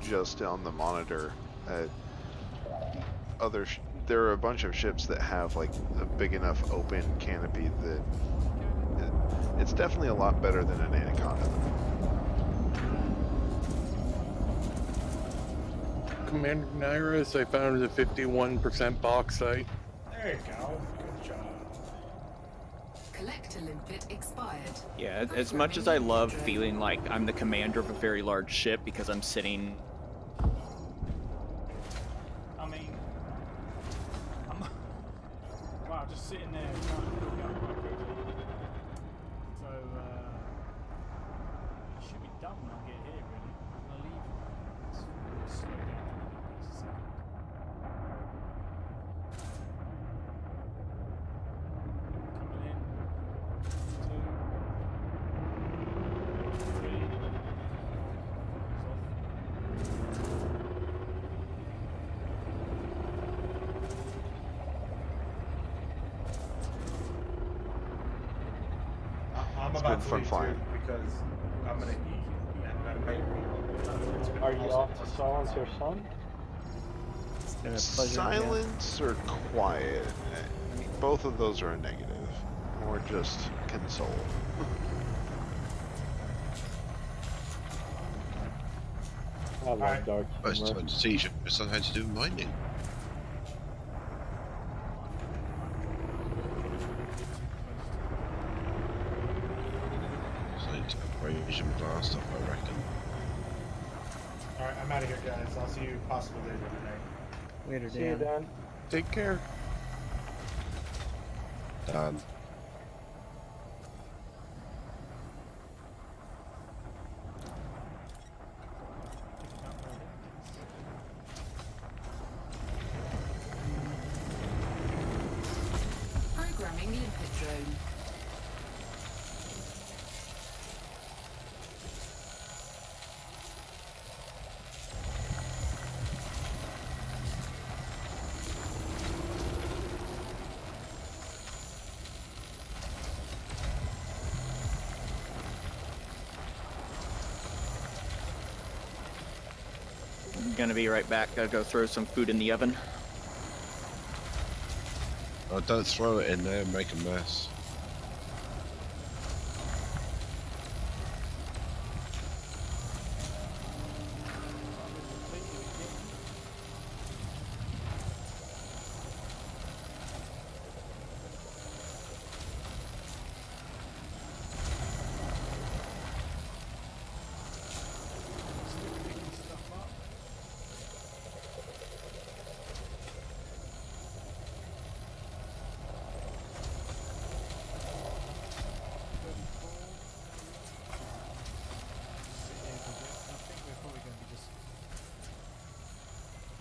just on the monitor, there are a bunch of ships that have like a big enough open canopy that it's definitely a lot better than an Anaconda. Commander Nyrus, I found a 51% bauxite. There you go. Good job. Collector limpet expired. Yeah, as much as I love feeling like I'm the commander of a very large ship because I'm sitting... I mean, wow, just sitting there trying to pick up quite quickly. So, it should be done when I get here, really. I'm going to leave. Let's slow down for a second. I'm It's about been to fun leave flying. too because I'm gonna eat. And I might. It's been Are you also off to silence your son? It's been a pleasure. Silence or quiet? I mean, both of those are a negative. Or just console. I love dark I was humor. trying to teach your son how to do mining. So I need to abrasion blast up, I reckon. Alright, I'm out of here, guys. I'll see you possibly later tonight. Later, See you, Dan. Take care. Dan. Programming limpet drone. Gonna be right back. Gotta go throw some food in the oven. Oh, don't throw it in there and make a mess.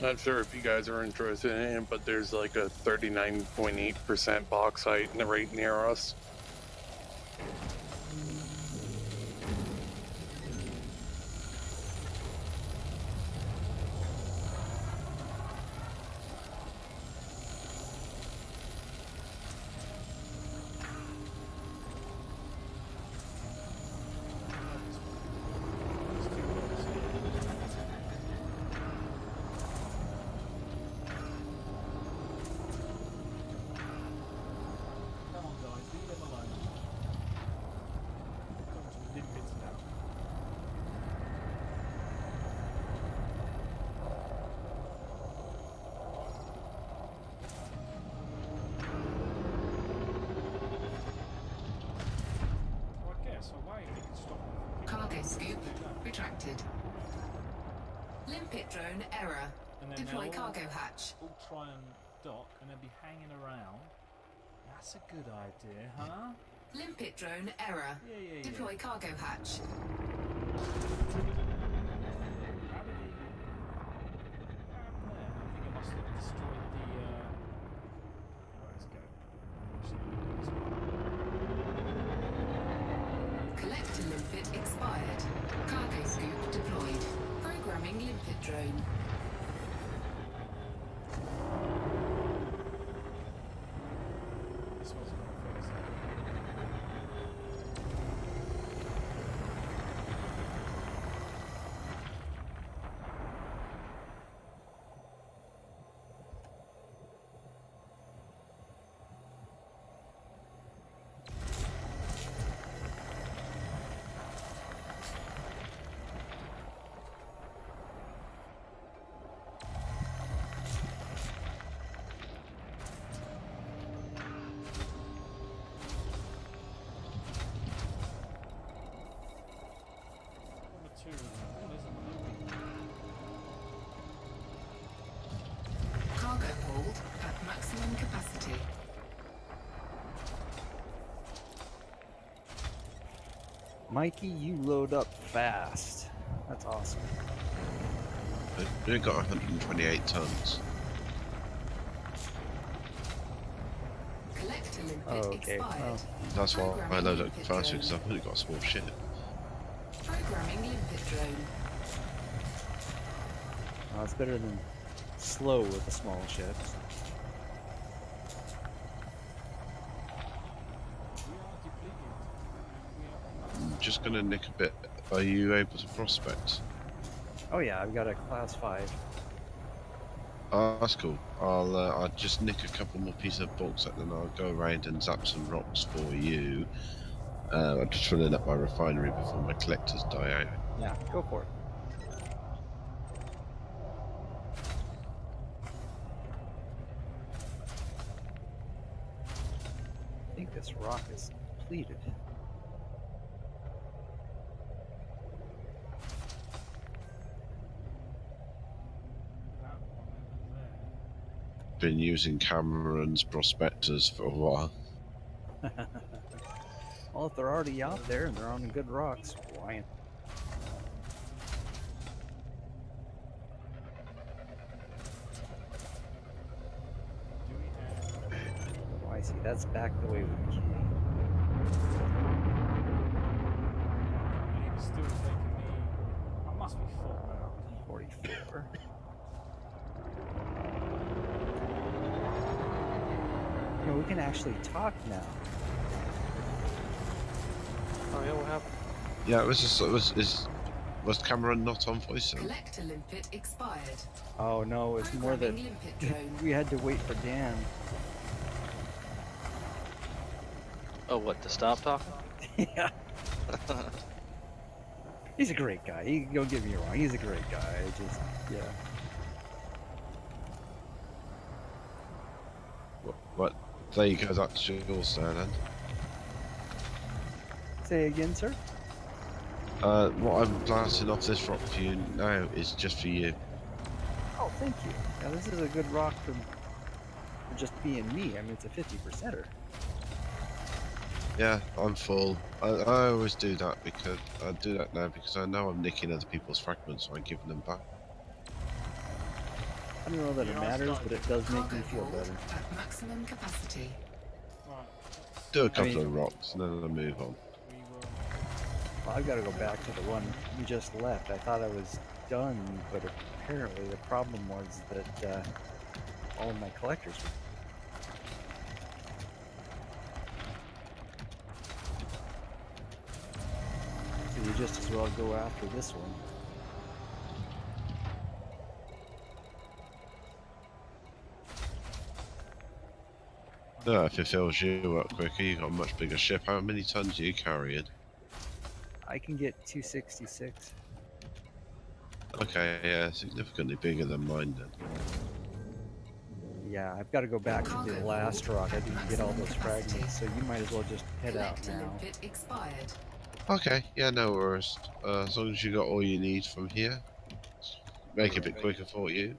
Not sure if you guys are interested in it, but there's like a 39.8% bauxite right near us. Cargo scoop retracted. Limpet drone error. And then Deploy they'll cargo hatch. all try and dock, and they'll be hanging around. That's a good idea, huh? Limpet drone error. Yeah. Deploy cargo hatch. How did he? What happened there? I think it must have destroyed the. Let's go. Collector limpet expired. Cargo scoop deployed. Programming limpet drone. This one's not fixed. Cargo hold at maximum capacity. Mikey, you load up fast. That's awesome. We've got 128 tons. Collector limpet Oh, okay. expired. Well, That's why I Programming load up limpet faster, drone. because I've only got a small ship. Programming limpet drone. it's better than slow with a small ship. We are depleted. We just going to nick a bit. Are you able to prospect? Oh yeah, I've got a class 5. Oh, that's cool. I'll just nick a couple more pieces of bauxite, then I'll go around and zap some rocks for you. I'm just filling up my refinery before my collectors die out. Yeah, go for it. I think this rock is depleted. Been using Cameron's prospectors for a while. Well, if they're already out there and they're on good rocks, why? Oh, I see. That's back the way we came. It's still taking me. I must be full now. 44. No, we can actually talk now. Oh yeah, what happened? Yeah, it was just was Cameron not on voice? Collector limpet expired. Oh no, it's more that Limpet drone. we had to wait for Dan. Oh, what, to stop talking? Yeah. He's a great guy. Don't get me wrong. He's a great guy. Just, yeah. What? There you go. That's yours there, then. Say again, sir? What I'm blasting off this rock for you now is just for you. Oh, thank you. Now this is a good rock for just being me. I mean, it's a 50%er. Yeah, I'm full. I always do that because I do that now because I know I'm nicking other people's fragments, so I'm giving them back. I don't know that it matters, but it does make me feel better. At maximum capacity. Do a couple of rocks and then I'll move on. Well, I've got to go back to the one we just left. I thought I was done, but apparently the problem was that all of my collectors were. So you just as well go after this one. No, if it fills you up quicker, you've got a much bigger ship. How many tons are you carrying? I can get 266. Okay, yeah, significantly bigger than mine then. Yeah, I've got to go back to the last rock. I didn't get all those fragments, so you might as well just head out now. Expired. Okay, yeah, no worries. As long as you got all you need from here, make it a bit quicker for you.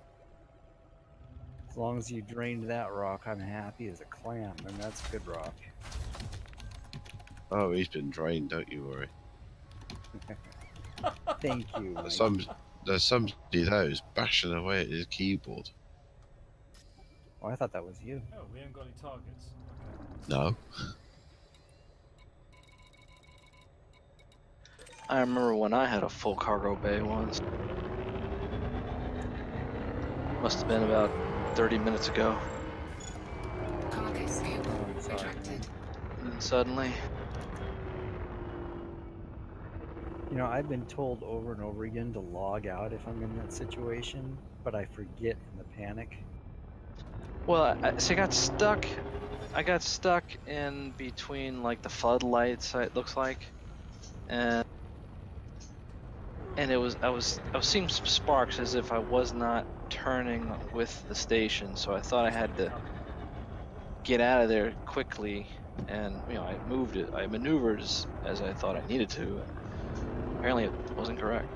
As long as you drained that rock, I'm happy as a clam, and that's a good rock. Oh, he's been drained, don't you worry. Thank you. There's somebody there who's bashing away at his keyboard. Oh, I thought that was you. Oh, we haven't got any targets. No. I remember when I had a full cargo bay once. Must have been about 30 minutes ago. Cargo scoop retracted. And then suddenly... You know, I've been told over and over again to log out if I'm in that situation, but I forget in the panic. Well, so I got stuck in between like the floodlights, it looks like, and I was seeing some sparks as if I was not turning with the station, so I thought I had to get out of there quickly, and you know I maneuvered as I thought I needed to. Apparently it wasn't correct.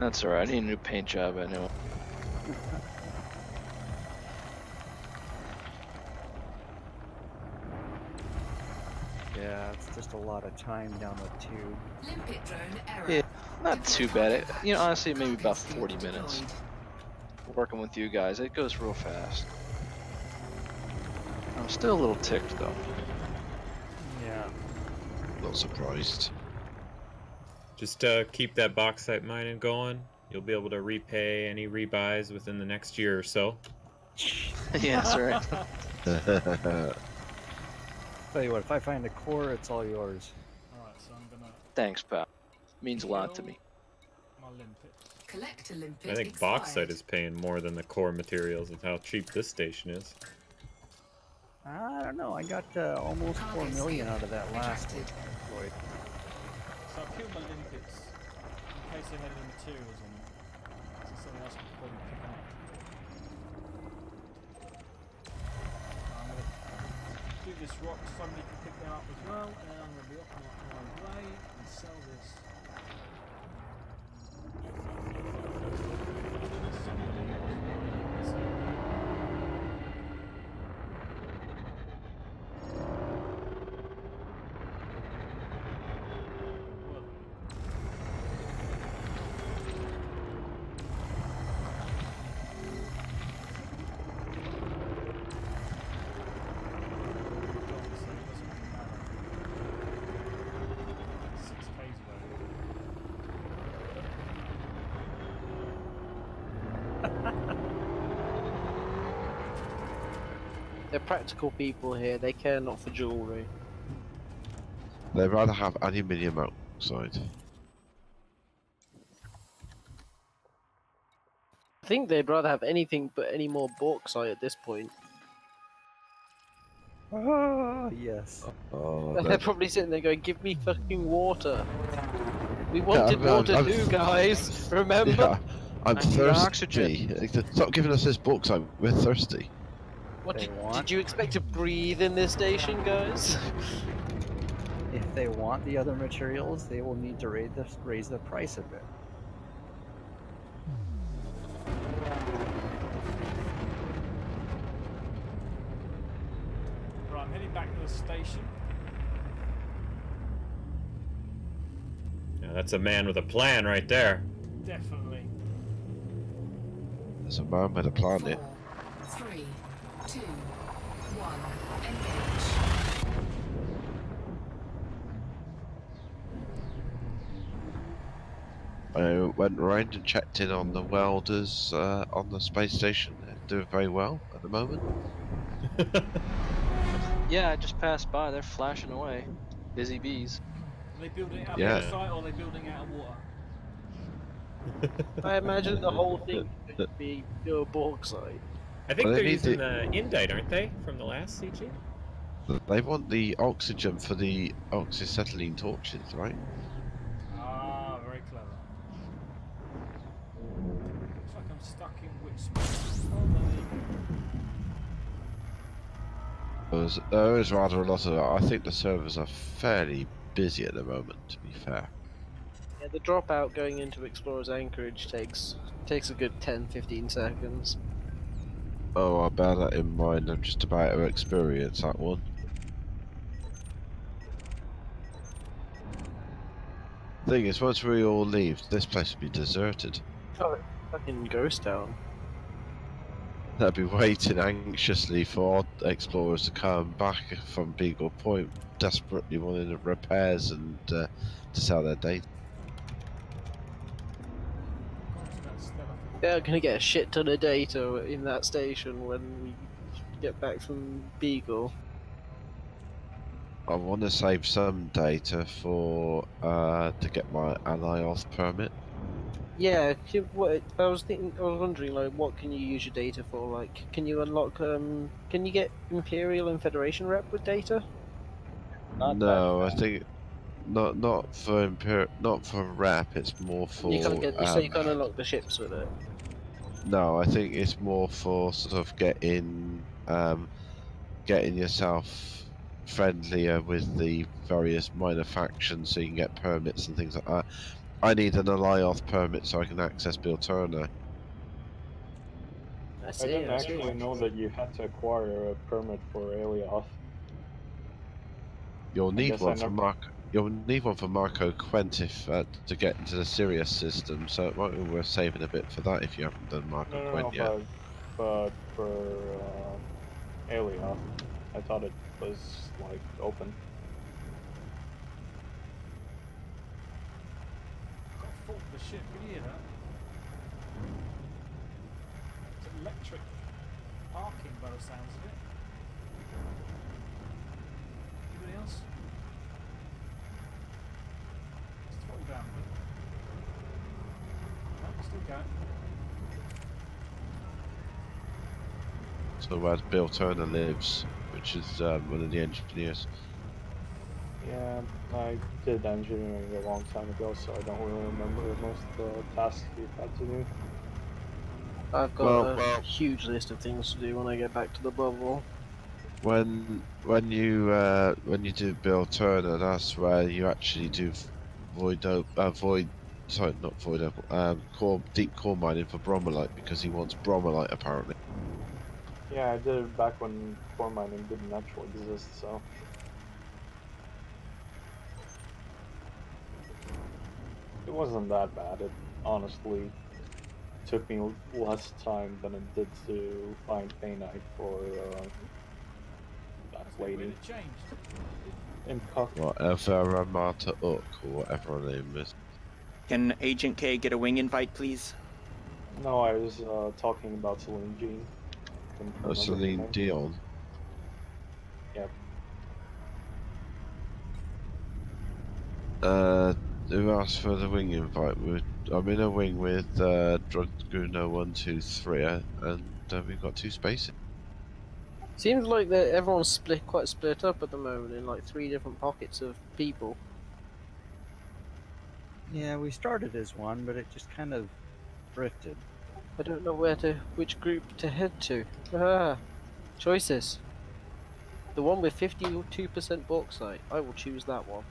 That's alright. I need a new paint job. I know. Yeah, it's just a lot of time down the tube. Limpet drone error. Yeah, not too bad. You know, honestly, maybe about 40 minutes. Working with you guys, it goes real fast. I'm still a little ticked though. Yeah. Not surprised. Just keep that bauxite mining going. You'll be able to repay any rebuys within the next year or so. Yeah, that's right. Tell you what, if I find a core, it's all yours. Alright, so I'm gonna Thanks, pal. Means a lot to me. my limpets. Collect a limpet I think expired. bauxite is paying more than the core materials with how cheap this station is. I don't know. I got almost 4 million out of that last exploit. So I've killed my limpets in case they had any materials on them. So someone else could probably pick them up. I'm going to do this rock, somebody can pick them up as well, and I'm going to be off my way and sell this. They're practical people here. They care not for jewellery. They'd rather have aluminium oxide. I think they'd rather have anything but any more bauxite at this point. Oh, yes. Oh, And they're probably sitting there going, "Give me fucking water. We wanted I'm- water I'm- too, guys. Remember?" Yeah, I'm I need thirsty. Stop giving us this bauxite. We're thirsty. What They did want- you expect to breathe in this station, guys? If they want the other materials, they will need to raise the price a bit. Right, I'm heading back to the station. Yeah, that's a man with a plan right there. Definitely. There's a man with a planet. 4, 3, 2, 1, engage. I went around and checked in on the welders on the space station. They're doing very well at the moment. Yeah, I just passed by. They're flashing away. Busy bees. Are they building it out Yeah. of bauxite or are they building it out of water? I imagine the whole thing could be pure bauxite. I think Well, they they're need using the indite, aren't they, from the last CG? They want the oxygen for the oxyacetylene torches, right? Ah, very clever. Looks like I'm stuck in Witsmith. Oh, there you go. There is rather a lot of. I think the servers are fairly busy at the moment, to be fair. Yeah, the dropout going into Explorer's Anchorage takes a good 10-15 seconds. Oh, I bear that in mind. I'm just about to experience that one. Thing is, once we all leave, this place will be deserted. Oh, fucking ghost town. They'll be waiting anxiously for explorers to come back from Beagle Point, desperately wanting repairs and to sell their data. They're gonna get a shit ton of data in that station when we get back from Beagle. I want to save some data for to get my ally auth permit. Yeah, I was wondering, like, what can you use your data for? Like, can you unlock? Can you get Imperial and Federation rep with data? No, I think not for rep. It's more for. You can't get, so you can't unlock the ships with it. No, I think it's more for sort of getting yourself friendlier with the various minor factions so you can get permits and things like that. I need an Alioth permit so I can access Bill Turner. I didn't actually know that you had to acquire a permit for Alioth. You'll need guess I one for never- You'll need one for Marco Quent if to get into the Sirius system. So it might be worth saving a bit for that if you haven't done Marco Quent yet. but for Alioth, I thought it was like open. Got to fault the ship, can you hear that? It's electric arcing by the sounds of it. else? Just throttle down a bit. No, still going. So where Bill Turner lives, which is one of the engineers. Yeah, I did engineering a long time ago, so I don't really remember most of the tasks you had to do. I've got a huge list of things to do when I get back to the bubble. When you do Bill Turner, that's where you actually do deep core mining for bromellite, because he wants bromellite apparently. Yeah, I did it back when core mining didn't actually exist, so. It wasn't that bad. It honestly took me less time than it did to find painite for that lady. In Whatever Marta Uck, or whatever her name is. Can Agent K get a wing invite, please? No, I was talking about Celine Jean. Celine Dion. Yep. Who asked for the wing invite? I'm in a wing with Draguna 123, and we've got 2 spaces. Seems like that everyone's quite split up at the moment in like 3 different pockets of people. Yeah, we started as one, but it just kind of drifted. I don't know which group to head to. Choices. The one with 52% bauxite. I will choose that one.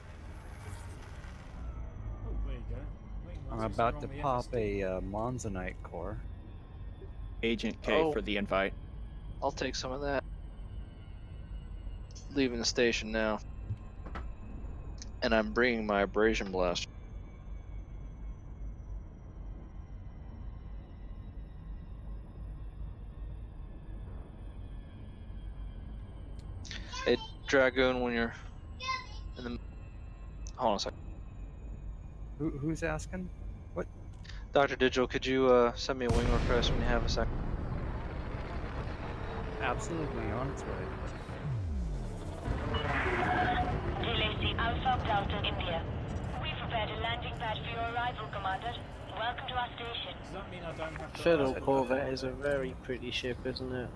Oh, there you go. I'm about to pop a monzonite core. Agent K for the invite. I'll take some of that. Leaving the station now. And I'm bringing my abrasion blaster. Hey, Dragoon, when you're in the... Hold on a second. Who's asking? What? Dr. Digital, could you send me a wing request when you have a second? Absolutely, on its way. Delay Alpha Delta India. We prepared a landing pad for your arrival, Commander. Welcome to our station. Does that mean I don't have to... Federal Corvette is a very pretty ship, isn't it?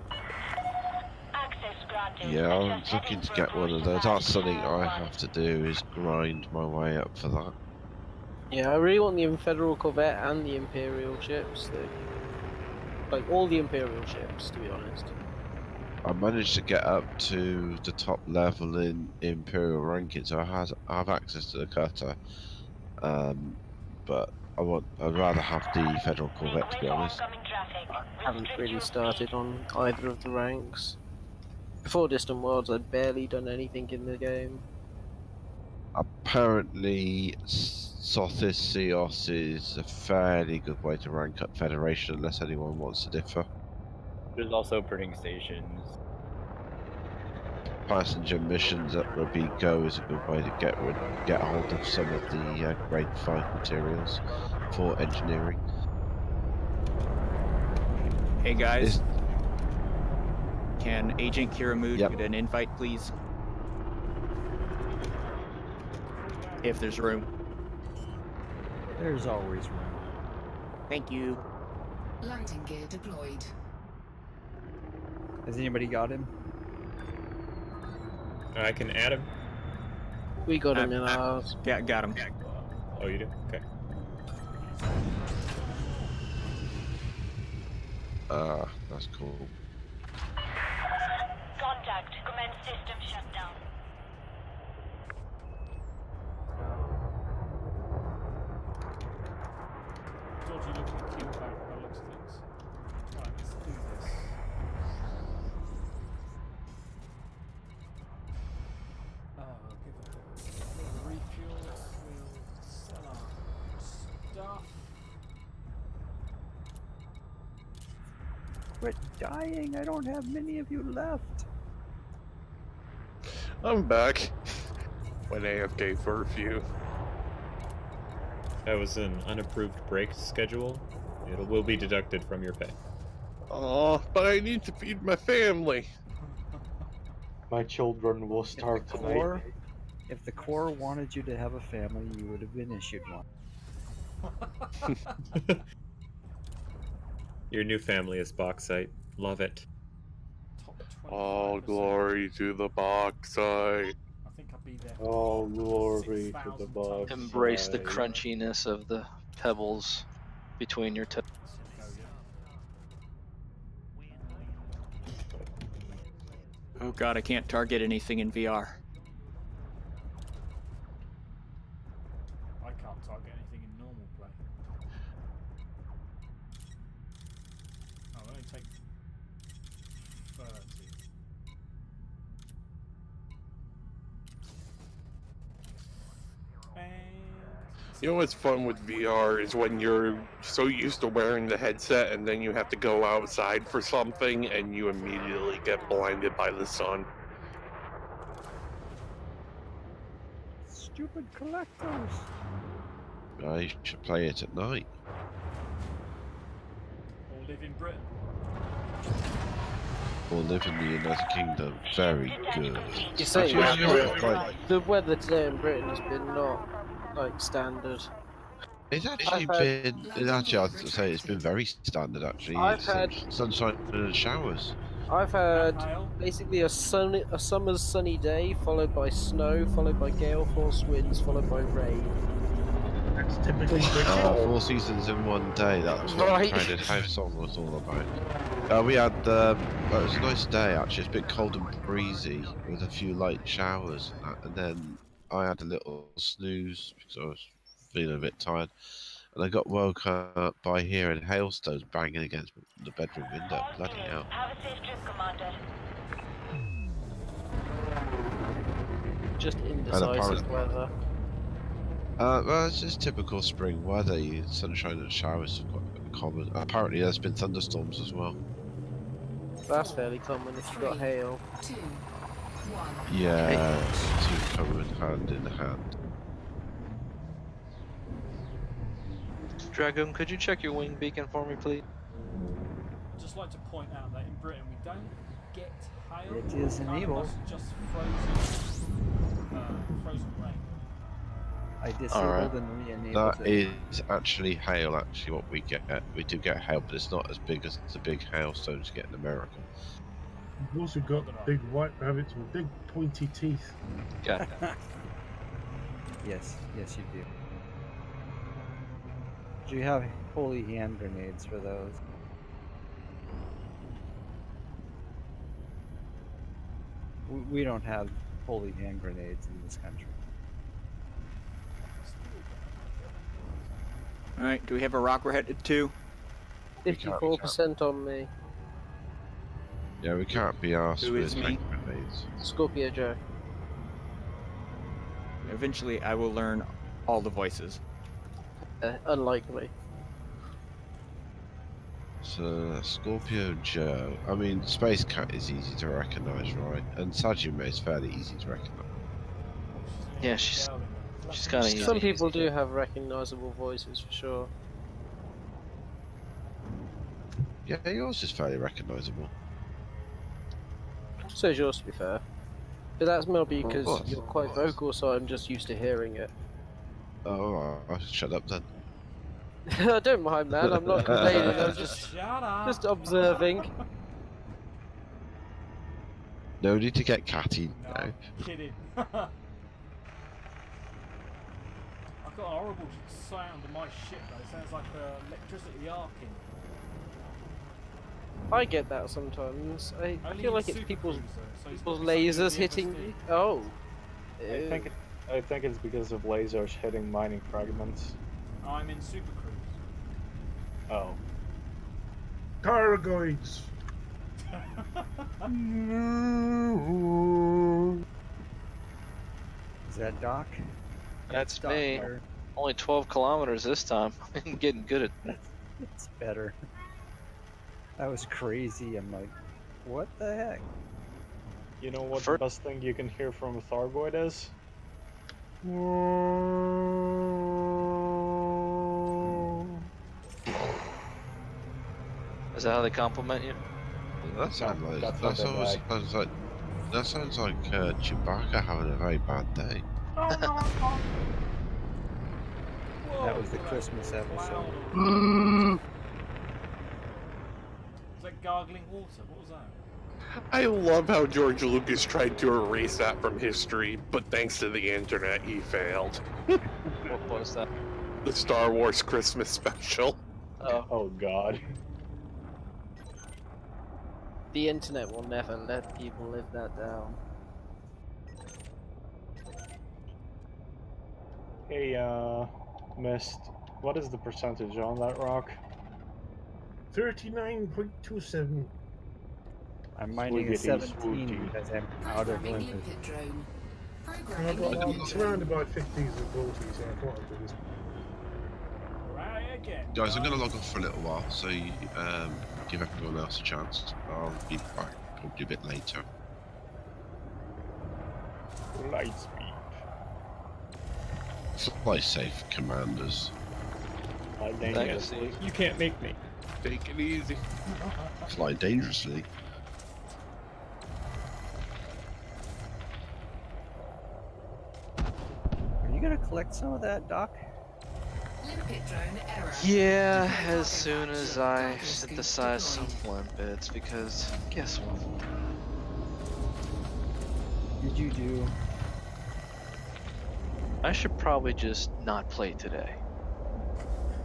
Access granted. Yeah, I'm looking to get one of those. That's something I have to do, is grind my way up for that. Yeah, I really want the Federal Corvette and the Imperial ships. Like all the Imperial ships, to be honest. I managed to get up to the top level in Imperial ranking, so I have access to the cutter. But I'd rather have the Federal Corvette, to be honest. I haven't really started on either of the ranks. Before Distant Worlds, I'd barely done anything in the game. Apparently, Sothis Seos is a fairly good way to rank up Federation, unless anyone wants to differ. There's also printing stations. Passenger missions at Robico is a good way to get hold of some of the grade 5 materials for engineering. Hey guys, can Agent Kiramood get an invite, please? If there's room. There's always room. Thank you. Landing gear deployed. Has anybody got him? I can add him. We got him in ours. Yeah, got him. Oh, you do? Okay. That's cool. Contact. Commence system shutdown. Dodgy looking kill back by the looks of things. Right, let's do this. Give a refuel. We'll sell our stuff. Quit dying, I don't have many of you left. I'm back. Went AFK for a few. That was an unapproved break schedule. It will be deducted from your pay. Oh, but I need to feed my family. My children will starve tonight. If the Corps wanted you to have a family, you would have been issued one. Your new family is bauxite. Love it. All glory to the bauxite. I think I'll be there. All glory to the box. Embrace the crunchiness of the pebbles between your toes. Oh god, I can't target anything in VR. I can't target anything in normal play. Oh, I'll only take 30. You know what's fun with VR is when you're so used to wearing the headset and then you have to go outside for something and you immediately get blinded by the sun. Stupid collectors. I should play it at night. Or live in Britain. Or live in the United Kingdom. Very good. You say Actually, the weather today in Britain has been not like standard. it's actually been. I'd say it's been very standard. Actually, I've had sunshine and showers. I've had basically a summer's sunny day, followed by snow, followed by gale force winds, followed by rain. That's typically Four seasons in one day. That's what Right. the Crowded House song was all about. We had. Well, it was a nice day actually. It's a bit cold and breezy with a few light showers, and then I had a little snooze because I was feeling a bit tired, and I got woke up by hearing hailstones banging against the bedroom window. Bloody hell! Have a safe trip, Commander. Just indecisive weather. Well, it's just typical spring weather. Sunshine and showers are quite common. Apparently, there's been thunderstorms as well. That's fairly common if you've got hail. 2, 1. Yeah, two coming hand in hand. Dragoon, could you check your wing beacon for me, please? I'd just like to point out that in Britain we don't get hail. It is Kind of enable. mostly just frozen rain. I disabled Alright. and re-enabled That it. is actually hail. Actually, what we get, we do get hail, but it's not as big as the big hailstones you get in America. We've also got big white rabbits with big pointy teeth. Got it. Yes, yes you do. Do you have holy hand grenades for those? We don't have holy hand grenades in this country. Alright, do we have a rock we're headed to? 54% on me. Yeah, we can't be asked Who with is me? hand grenades. Scorpio Joe. Eventually I will learn all the voices. Unlikely. So, Scorpio Joe. I mean, Space Cat is easy to recognise, right? And Sagittarius is fairly easy to recognise. Yeah, she's kind of easy. Some people do have recognisable voices for sure. Yeah, yours is fairly recognisable. So is yours, to be fair. But that's maybe because course. you're quite vocal, so I'm just used to hearing it. Oh, alright, I'll shut up then. I don't mind that. I'm not complaining. I'm just observing. No need to get catty now. Kidding. I've got a horrible sound in my ship though. It sounds like electricity arcing. I get that sometimes. I Only feel in like it's Super people's Cruiser, so it's people's got something lasers with the hitting FSD. me. Oh. I think it's because of lasers hitting mining fragments. I'm in Super Cruise. Oh. Cargoids. Is that Doc? That's Doc me. there. Only 12 kilometers this time. I'm getting good at that. It's better. That was crazy. I'm like, what the heck? You know what the best thing you can hear from a Thargoid is? Is that how they compliment you? That sounds like That's that what they sounds like Chewbacca having a very bad day. That was the Christmas episode. Was that gargling water? What was that? I love how George Lucas tried to erase that from history, but thanks to the internet, he failed. What was that? The Star Wars Christmas special. Oh God. The internet will never let people live that down. Hey, Mist, what is the percentage on that rock? 39.27. I'm mining a Swoogity, 17 swooty. because I'm out of Programming limpet. limpet drone. And I've got, Programming I'm surrounded by 50s and 40s, so I thought I'd do this. Right again. Guys, I'm going to log off for a little while, so you, give everyone else a chance. I'll be back probably a bit later. Light speed. Fly safe, commanders. Dangerously. You can't make me. Take it easy. Fly dangerously. Are you gonna collect some of that, Doc? Limpet drone error. Yeah, as soon as I synthesize some limpets, because guess what? Did you do? I should probably just not play today.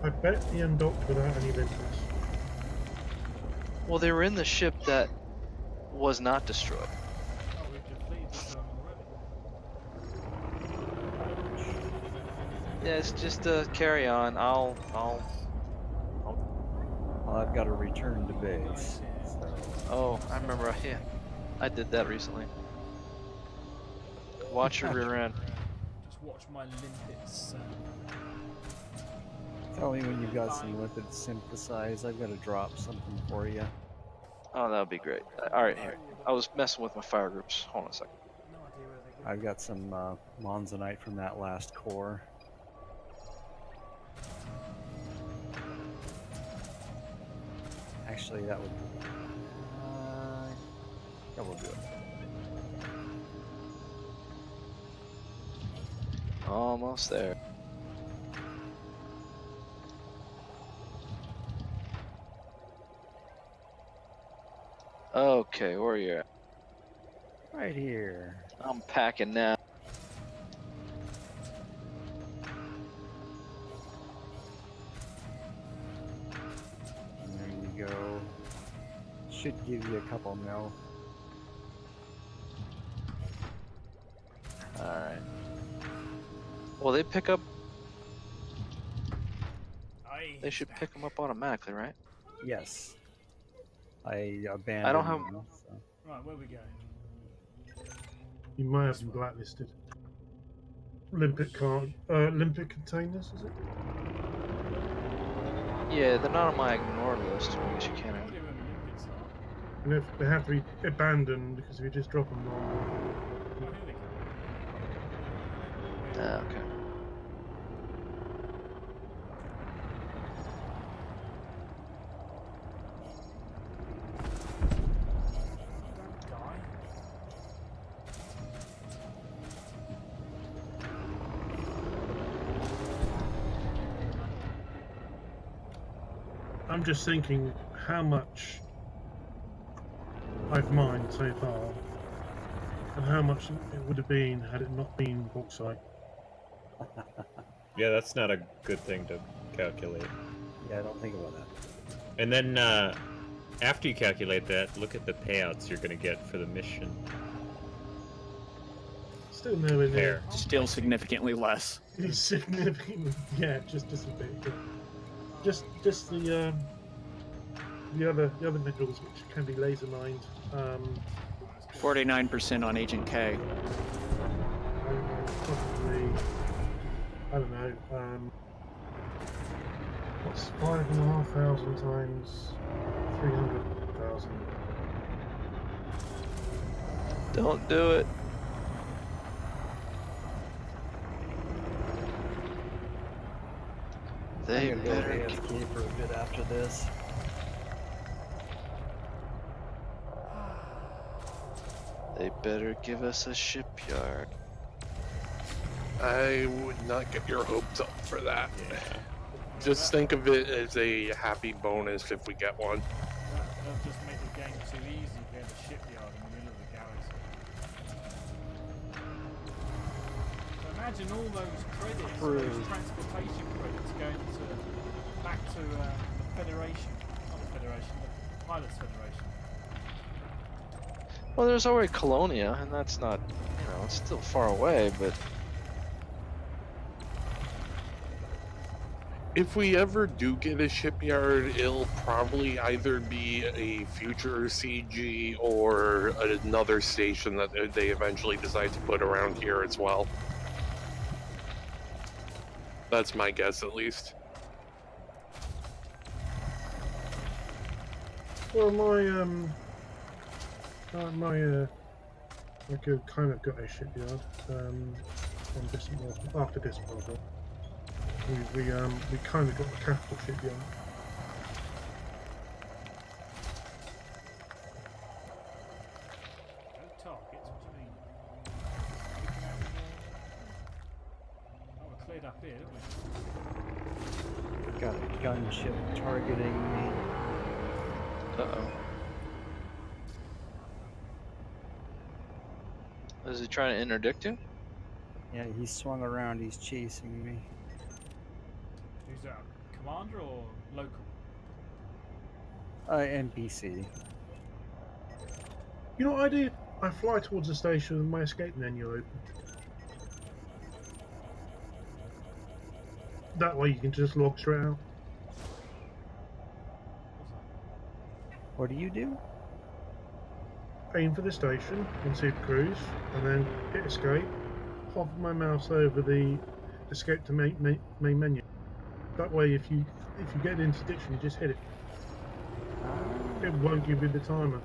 I bet he undocked without any limpets. Well, they were in the ship that was not destroyed. Oh, we've depleted this one already. Yeah, it's just carry on. Well, I've got to return to base. So. Oh, I remember. Yeah, I did that recently. Watch your rear end. Just watch my limpets. Tell me when you've got some limpets synthesized. I've got to drop something for you. Oh, that would be great. All right, here. I was messing with my fire groups. Hold on a second. I've got some monzonite from that last core. Actually, that would. Yeah, we'll do it. Almost there. Okay, where are you at? Right here. I'm packing now. There you go. Should give you a couple mil. Alright. Well, they pick up. They should pick them up automatically, right? Yes. I abandoned. I don't have. them, so. Right, where we go? You might have them blacklisted. Limpet limpet containers, is it? Yeah, they're not on my ignored list. I guess you can't. And if they have to be abandoned because if you just drop them on. Okay. I'm just thinking how much I've mined so far, and how much it would have been had it not been bauxite. Yeah, that's not a good thing to calculate. Yeah, I don't think about that. And then after you calculate that, look at the payouts you're going to get for the mission. Still nowhere near. Still significantly less. Significantly, yeah, just a bit. Yeah. Just the other minerals which can be laser mined. 49% on Agent K. Probably, I don't know. What's 5,500 times 300,000? Don't do it. They I'm gonna go better. AFK for a bit after this. They better give us a shipyard. I would not get your hopes up for that. Just think of it as a happy bonus if we get one. They'll just make the game too easy if they have a shipyard in the middle of the galaxy. So imagine all those credits, all those transportation credits going back to the Federation, not the Federation, the Pilots Federation. Well, there's already Colonia, and that's not, it's still far away, but... If we ever do get a shipyard, it'll probably either be a future CG or another station that they eventually decide to put around here as well. That's my guess, at least. Well, my kind of got a shipyard on distant North after this problem. We kind of got the capital shipyard. No targets, what do you mean? Oh, we're cleared up here, don't we? Got a gunship targeting me. Uh-oh. Is he trying to interdict you? Yeah, he swung around, he's chasing me. Who's that? Commander or local? NPC. You know what I do? I fly towards the station with my escape menu open. That way you can just log straight out. What do you do? Aim for the station in Super Cruise, and then hit escape. Hover my mouse over the escape to main menu. That way, if you get an interdiction, you just hit it. It won't give you the timer.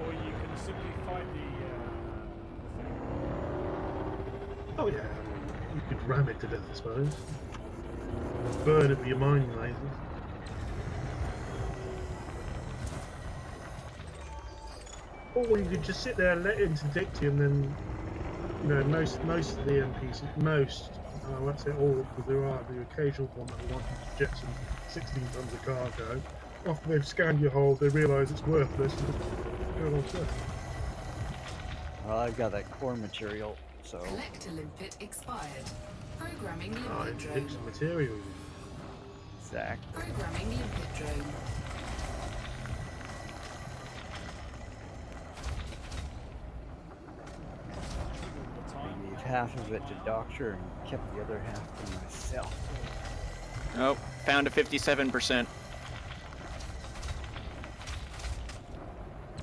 Or you can simply fight the thing. Oh yeah, you could ram it to death, I suppose. Burn it with your mining lasers. Or you could just sit there and let it interdict you, and then, most of the NPCs, I won't say all, because there are the occasional one that will want you to jettison 16 tons of cargo. After they've scanned your hold, they realise it's worthless and just go on to it. Well, I've got that core material, so... Collector limpet expired. Programming limpet Oh, drone. it's material. Zach. Programming limpet drone. I gave half of it to Doctor and kept the other half for myself. Oh, found a 57%.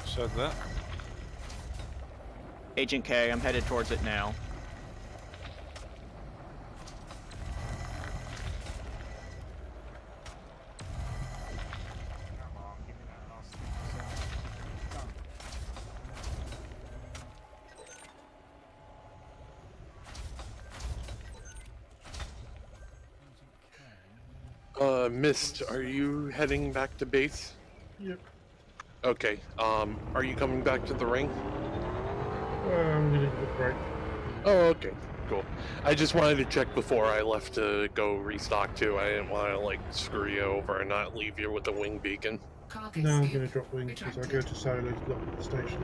Said that. Agent K, I'm headed towards it now. Mist, are you heading back to base? Yep. Okay, are you coming back to the ring? I'm gonna go break. Oh, okay, cool. I just wanted to check before I left to go restock too. I didn't want to, like, screw you over and not leave you with the wing beacon. No, I'm going to drop wings because I go to solo to dock at the station.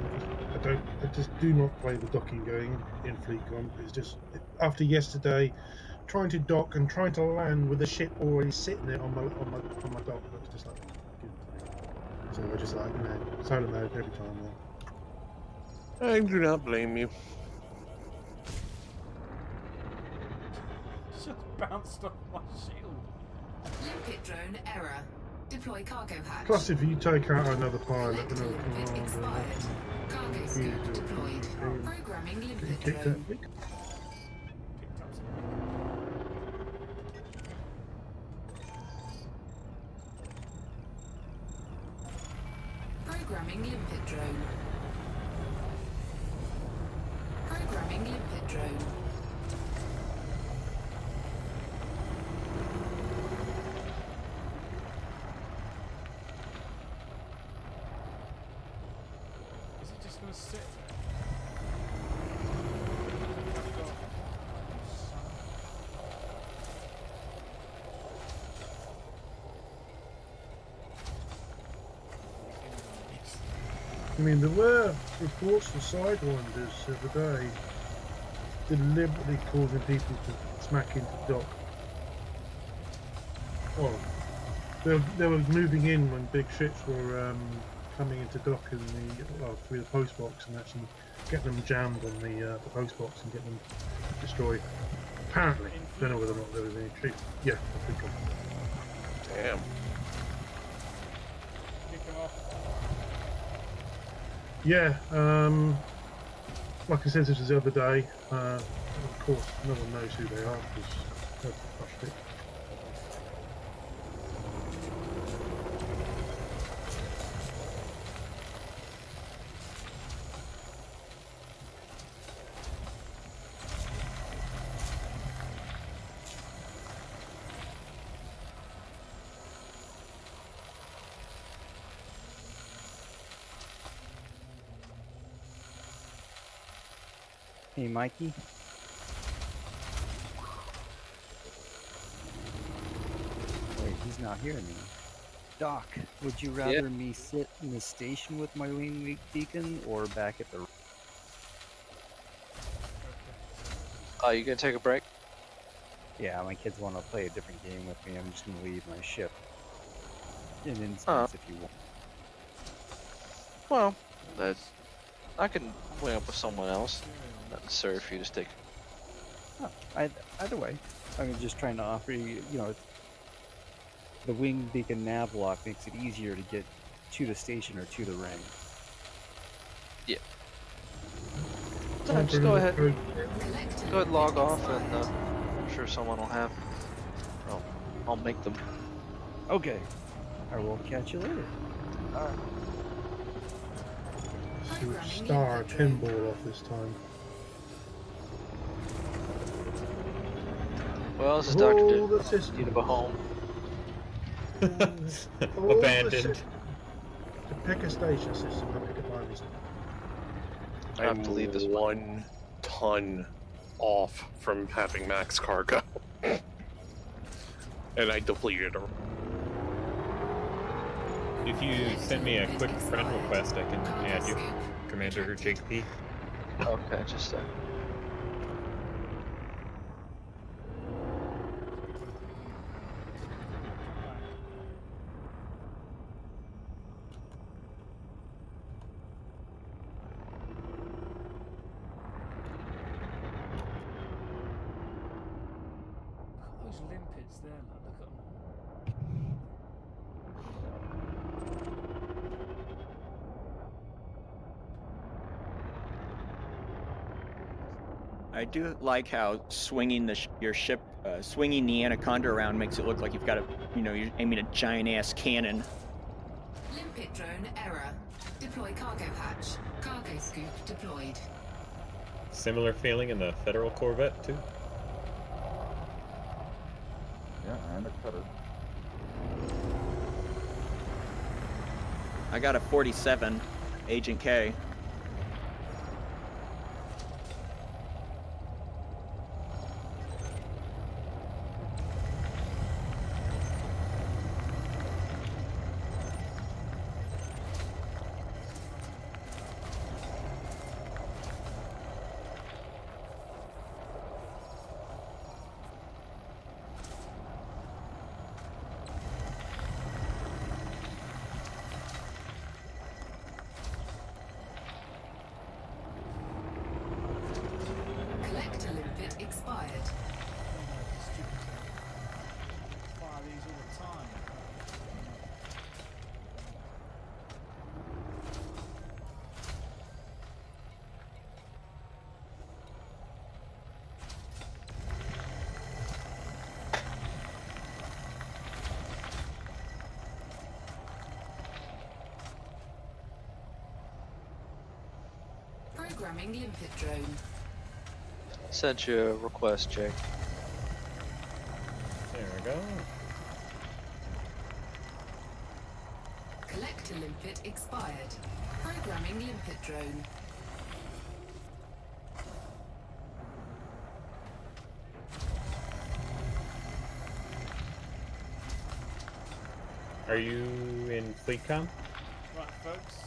I just do not play the docking going in FleetCon. It's just, after yesterday, trying to dock and trying to land with the ship already sitting there on my dock, that's just like, so I just like, solo mode every time then. I do not blame you. Just bounced off my shield. Limpet drone error. Deploy cargo hatch. Plus, if you take out another pilot, Collector another limpet commander, expired. Cargo scope deployed. Programming limpet drone. Programming limpet drone. Programming limpet drone. Is it just going to sit there? I mean, there were reports of sidewinders the other day deliberately causing people to smack into dock. Well, they were moving in when big ships were coming into dock in through the post box and actually getting them jammed on the post box and getting them destroyed. Apparently, don't know whether or not there was any truth. Yeah, I think of. Damn. Yeah, like I said, this was the other day. Of course, no one knows who they are because they're crushed it. Hey, Mikey. Wait, he's not hearing me. Doc, would you rather me sit in the station with my wing beacon or back at the... You gonna take a break? Yeah, my kids want to play a different game with me. I'm just gonna leave my ship. In instance, if you want. Well, I can wing up with someone else. Not necessary for you to stick. Oh, either way, I'm just trying to offer you, the wing beacon nav lock makes it easier to get to the station or to the ring. Yeah. So just go ahead. Go ahead, log off, and I'm sure someone will have. I'll make them. Okay. I will catch you later. Alright. Star 10 ball off this time. Well, this is Dr. Need a home. Abandoned. The pick a station system, the pick a primary system. I have to leave this 1 ton off from having max cargo. And I depleted her. If you send me a quick friend request, I can add you. Commander Jake P. Okay, just a sec. Those limpets there, look at them. I do like how swinging your ship, swinging the Anaconda around makes it look like you've got you're aiming a giant ass cannon. Limpet drone error. Deploy cargo hatch. Cargo scoop deployed. Similar feeling in the Federal Corvette too. Yeah, and a cutter. I got a 47, Agent K. Collector limpet expired. Fire these all the time. Programming limpet drone. Sent you a request, Jake. There we go. Collector limpet expired. Programming limpet drone. Are you in FleetCom? Right, folks.